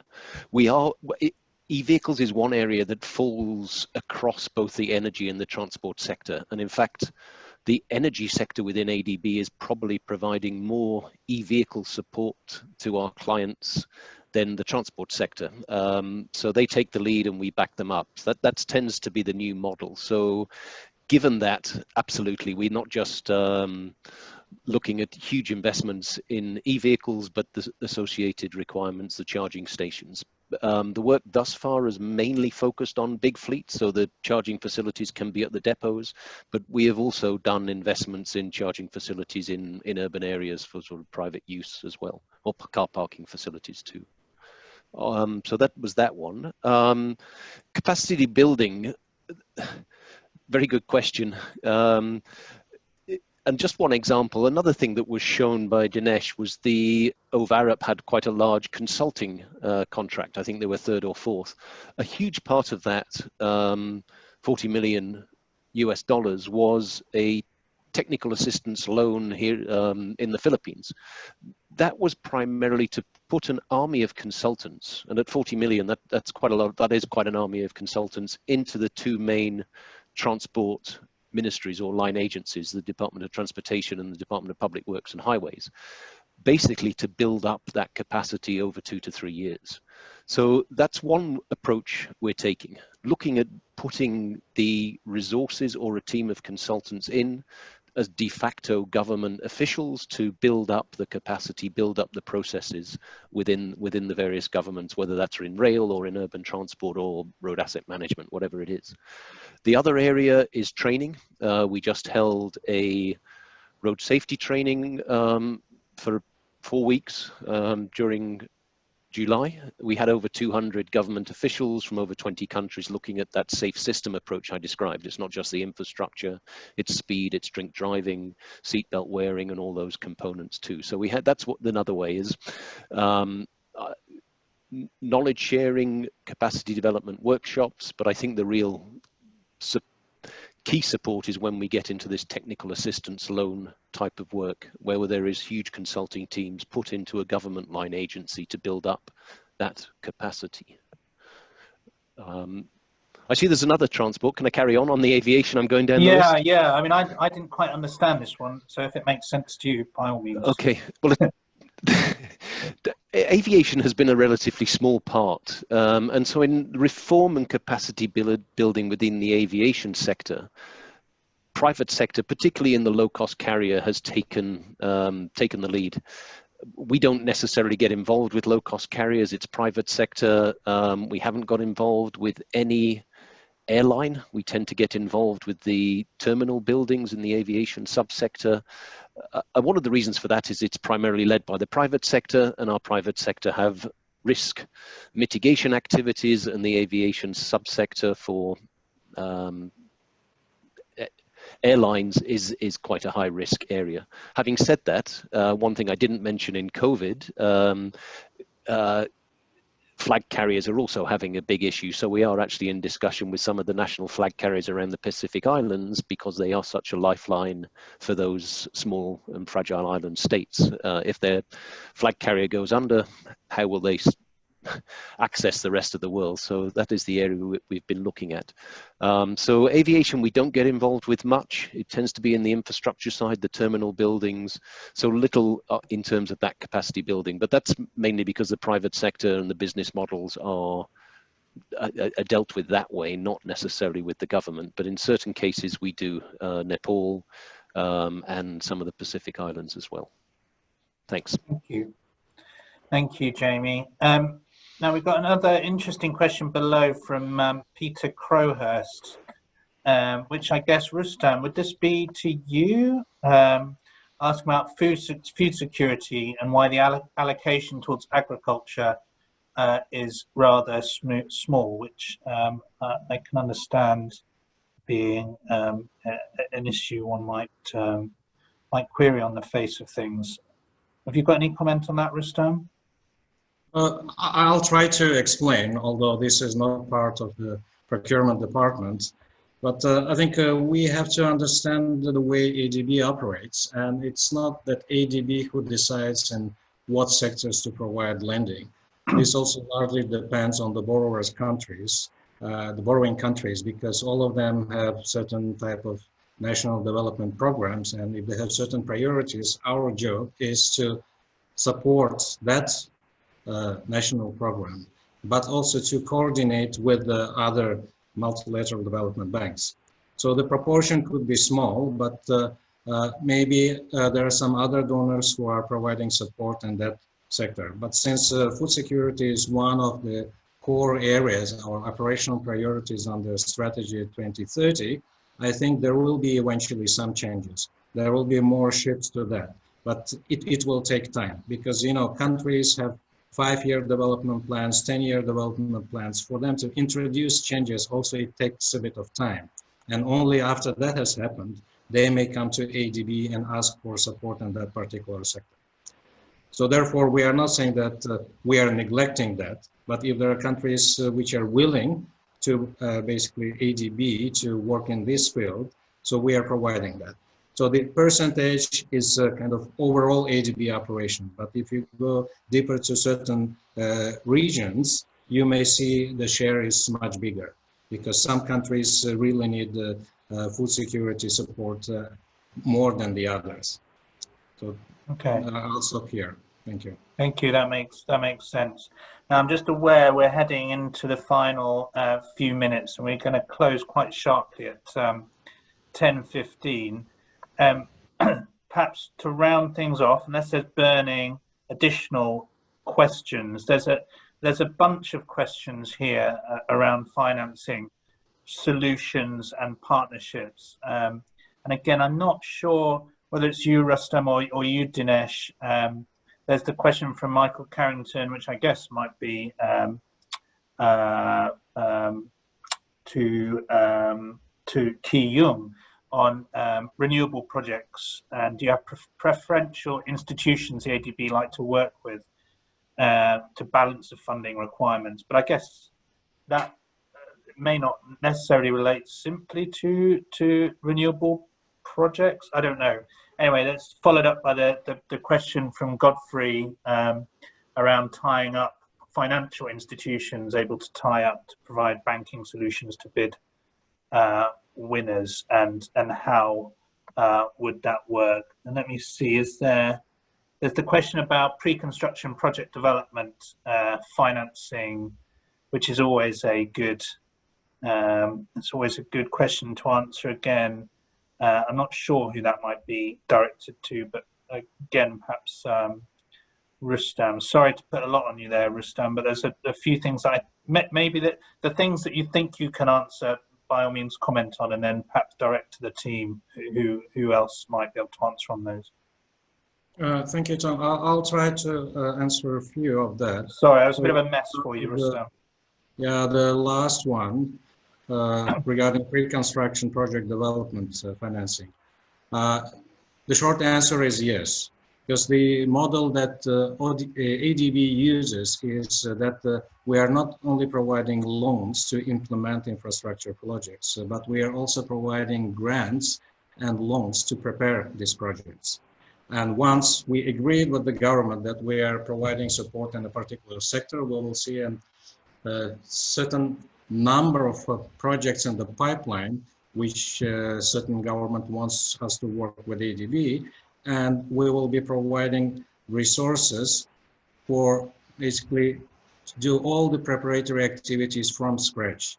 E-vehicles is one area that falls across both the energy and the transport sector, and in fact, the energy sector within ADB is probably providing more e-vehicle support to our clients than the transport sector. So they take the lead and we back them up. So that tends to be the new model. So given that, absolutely, we're not just looking at huge investments in e-vehicles, but the associated requirements, the charging stations. The work thus far is mainly focused on big fleets, so the charging facilities can be at the depots, but we have also done investments in charging facilities in urban areas for sort of private use as well, or car parking facilities too. So that was that one. Capacity building, very good question. And just one example, another thing that was shown by Dinesh was the OVARAP had quite a large consulting contract. I think they were third or fourth. A huge part of that, $40 million US was a technical assistance loan here in the Philippines. That was primarily to put an army of consultants, and at 40 million, that's quite a lot. That is quite an army of consultants into the two main transport ministries or line agencies, the Department of Transportation and the Department of Public Works and Highways, basically to build up that capacity over 2 to 3 years. So that's one approach we're taking, looking at putting the resources or a team of consultants in as de facto government officials to build up the capacity, build up the processes within the various governments, whether that's in rail or in urban transport or road asset management, whatever it is. The other area is training. We just held a road safety training for 4 weeks during July. We had over 200 government officials from over 20 countries looking at that safe system approach I described. It's not just the infrastructure, it's speed, it's drink driving, seatbelt wearing, and all those components too. So we had, that's what another way is. Knowledge sharing, capacity development workshops, but I think the real key support is when we get into this technical assistance loan type of work, where there is huge consulting teams put into a government line agency to build up that capacity. I see there's another transport. Can I carry on the aviation? I'm going down the list. Yeah. I mean, I didn't quite understand this one, so if it makes sense to you, by all means. Okay. Well, aviation has been a relatively small part, and so in reform and capacity building within the aviation sector, private sector, particularly in the low-cost carrier, has taken the lead. We don't necessarily get involved with low-cost carriers. It's private sector. We haven't got involved with any airline. We tend to get involved with the terminal buildings in the aviation subsector. One of the reasons for that is it's primarily led by the private sector, and our private sector have risk mitigation activities, and the aviation subsector for airlines is quite a high risk area. Having said that, one thing I didn't mention in COVID, flag carriers are also having a big issue. So we are actually in discussion with some of the national flag carriers around the Pacific Islands, because they are such a lifeline for those small and fragile island states. If their flag carrier goes under, how will they access the rest of the world? So that is the area we've been looking at. So aviation, we don't get involved with much. It tends to be in the infrastructure side, the terminal buildings, so little in terms of that capacity building. But that's mainly because the private sector and the business models are dealt with that way, not necessarily with the government. But in certain cases we do, Nepal and some of the Pacific Islands as well. Thanks. Thank you. Thank you, Jamie. Now we've got another interesting question below from Peter Crowhurst, which I guess, Rustam, would this be to you? Asking about food security and why the allocation towards agriculture is rather small, which I can understand being an issue one might query on the face of things. Have you got any comment on that, Rustam? I'll try to explain, although this is not part of the procurement department. But I think we have to understand the way ADB operates, and it's not that ADB who decides in what sectors to provide lending. This also largely depends on the borrower's countries, the borrowing countries, because all of them have certain type of national development programs, and if they have certain priorities, our job is to support that national program, but also to coordinate with the other multilateral development banks. So the proportion could be small, but maybe there are some other donors who are providing support in that sector. But since food security is one of the core areas, our operational priorities under Strategy 2030, I think there will be eventually some changes. There will be more shifts to that, but it will take time, because, you know, countries have 5-year development plans, 10-year development plans. For them to introduce changes, also it takes a bit of time. And only after that has happened, they may come to ADB and ask for support in that particular sector. So therefore, we are not saying that we are neglecting that, but if there are countries which are willing to basically ADB to work in this field, so we are providing that. So the percentage is a kind of overall ADB operation, but if you go deeper to certain regions, you may see the share is much bigger, because some countries really need food security support more than the others. So okay, I'll stop here. Thank you. Thank you. That makes sense. Now, I'm just aware we're heading into the final few minutes, and we're going to close quite sharply at 10:15. Perhaps to round things off, unless there's burning additional questions, there's a bunch of questions here around financing solutions and partnerships. And again, I'm not sure whether it's you, Rustam, or you, Dinesh. There's the question from Michael Carrington, which I guess might be to Ki Young on renewable projects, and do you have preferential institutions the ADB like to work with to balance the funding requirements? But I guess that may not necessarily relate simply to renewable projects. I don't know. Anyway, that's followed up by the question from Godfrey around tying up financial institutions able to tie up to provide banking solutions to bid winners, and how would that work? And let me see, there's the question about pre-construction project development financing, which is always a good it's always a good question to answer. Again, I'm not sure who that might be directed to, but again, perhaps Rustam. Sorry to put a lot on you there, Rustam, but there's a few things maybe that the things that you think you can answer by all means comment on, and then perhaps direct to the team who else might be able to answer on those. Thank you, Tom. I'll try to answer a few of that. Sorry, I was a bit of a mess for you, Rustam. Yeah, the last one regarding pre-construction project development financing. The short answer is yes, because the model that ADB uses is that we are not only providing loans to implement infrastructure projects, but we are also providing grants and loans to prepare these projects. And once we agreed with the government that we are providing support in a particular sector, we will see a certain number of projects in the pipeline which certain government wants us to work with ADB, and we will be providing resources for basically to do all the preparatory activities from scratch.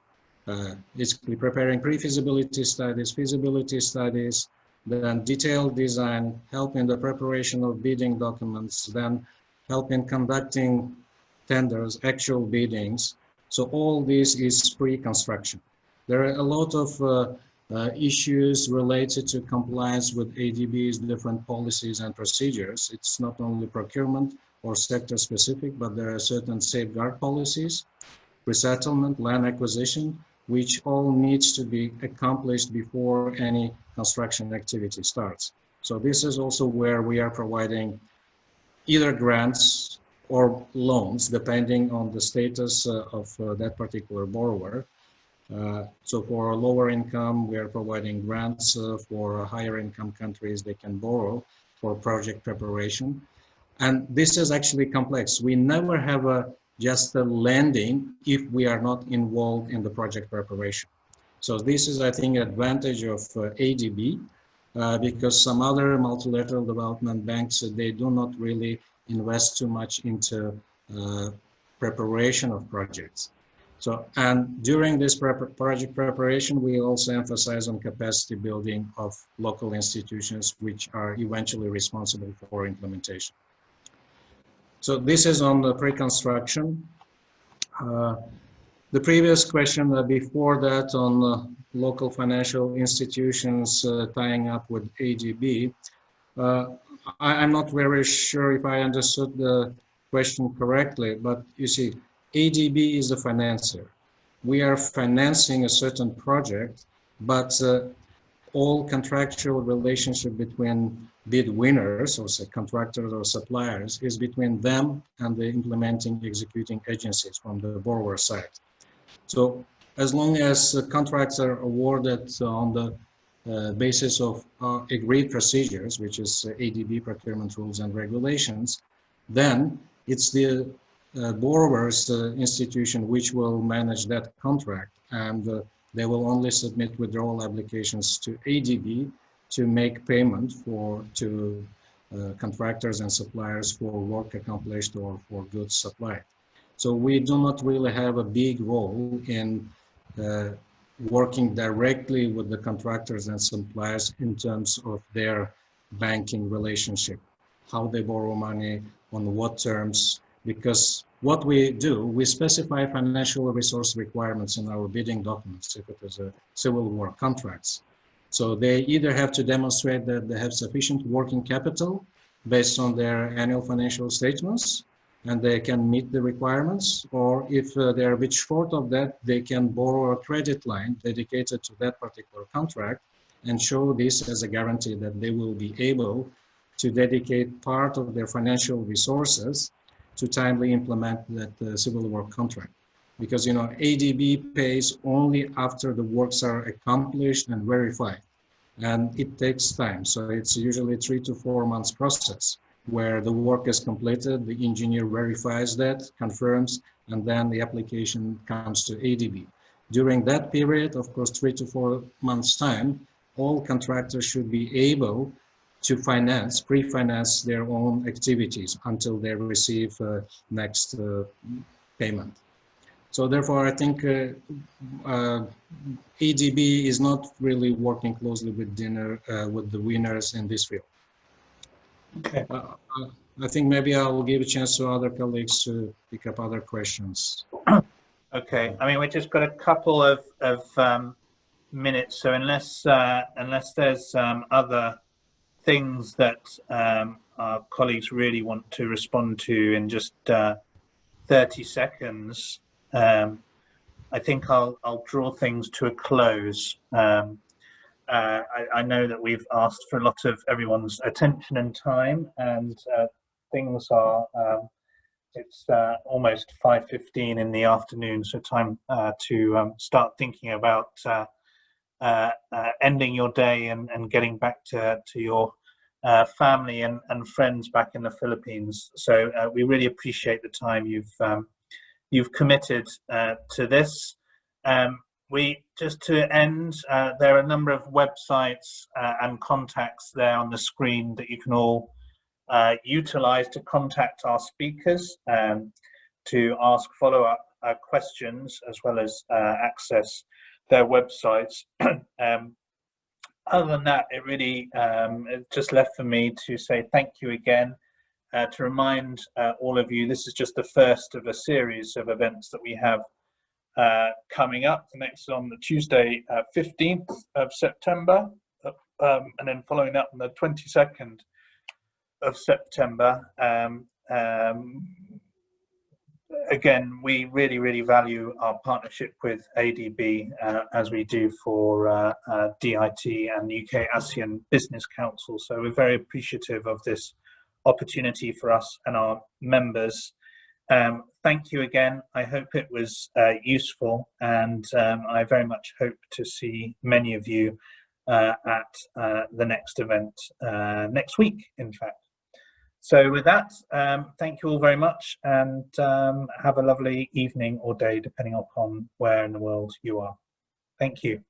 Basically preparing pre-feasibility studies, feasibility studies, then detailed design, help in the preparation of bidding documents, then help in conducting tenders, actual biddings. So all this is pre-construction. There are a lot of issues related to compliance with ADB's different policies and procedures. It's not only procurement or sector specific, but there are certain safeguard policies, resettlement, land acquisition, which all needs to be accomplished before any construction activity starts. So this is also where we are providing either grants or loans, depending on the status of that particular borrower. So for lower income, we are providing grants. For higher income countries, they can borrow for project preparation. And this is actually complex. We never have just a lending if we are not involved in the project preparation. So this is, I think, advantage of ADB, because some other multilateral development banks, they do not really invest too much into preparation of projects. So, and during this project preparation, we also emphasize on capacity building of local institutions, which are eventually responsible for implementation. So this is on the pre-construction. The previous question before that on local financial institutions tying up with ADB, I'm not very sure if I understood the question correctly, but you see, ADB is a financier. We are financing a certain project, but all contractual relationship between bid winners, or say contractors or suppliers, is between them and the implementing executing agencies from the borrower side. So as long as contracts are awarded on the basis of agreed procedures, which is ADB procurement rules and regulations, then it's the borrower's institution which will manage that contract, and they will only submit withdrawal applications to ADB to make payment to contractors and suppliers for work accomplished or for goods supplied. So we do not really have a big role in working directly with the contractors and suppliers in terms of their banking relationship, how they borrow money, on what terms, because what we do, we specify financial resource requirements in our bidding documents if it is a civil work contracts. So they either have to demonstrate that they have sufficient working capital based on their annual financial statements, and they can meet the requirements, or if they're a bit short of that, they can borrow a credit line dedicated to that particular contract and show this as a guarantee that they will be able to dedicate part of their financial resources to timely implement that civil work contract. Because, you know, ADB pays only after the works are accomplished and verified, and it takes time. So it's usually 3 to 4 months process where the work is completed, the engineer verifies that, confirms, and then the application comes to ADB. During that period, of course, 3 to 4 months time, all contractors should be able to finance, pre-finance their own activities until they receive next payment. So therefore, I think ADB is not really working closely with the winners in this field. Okay. I think maybe I'll give a chance to other colleagues to pick up other questions. Okay. I mean, we just got a couple of minutes, so unless there's other things that our colleagues really want to respond to in just 30 seconds, I think I'll draw things to a close. I know that we've asked for a lot of everyone's attention and time, and things are, it's almost 5:15 in the afternoon, so time to start thinking about ending your day and getting back to your family and friends back in the Philippines. So we really appreciate the time you've committed to this. Just to end, there are a number of websites and contacts there on the screen that you can all utilize to contact our speakers, to ask follow-up questions, as well as access their websites. Other than that, it really just left for me to say thank you again, to remind all of you, this is just the first of a series of events that we have coming up. The next on the Tuesday, 15th of September, and then following up on the 22nd of September. Again, we really value our partnership with ADB, as we do for DIT and UK-ASEAN Business Council. So we're very appreciative of this opportunity for us and our members. Thank you again. I hope it was useful, and I very much hope to see many of you at the next event next week, in fact. So with that, thank you all very much, and have a lovely evening or day, depending upon where in the world you are. Thank you.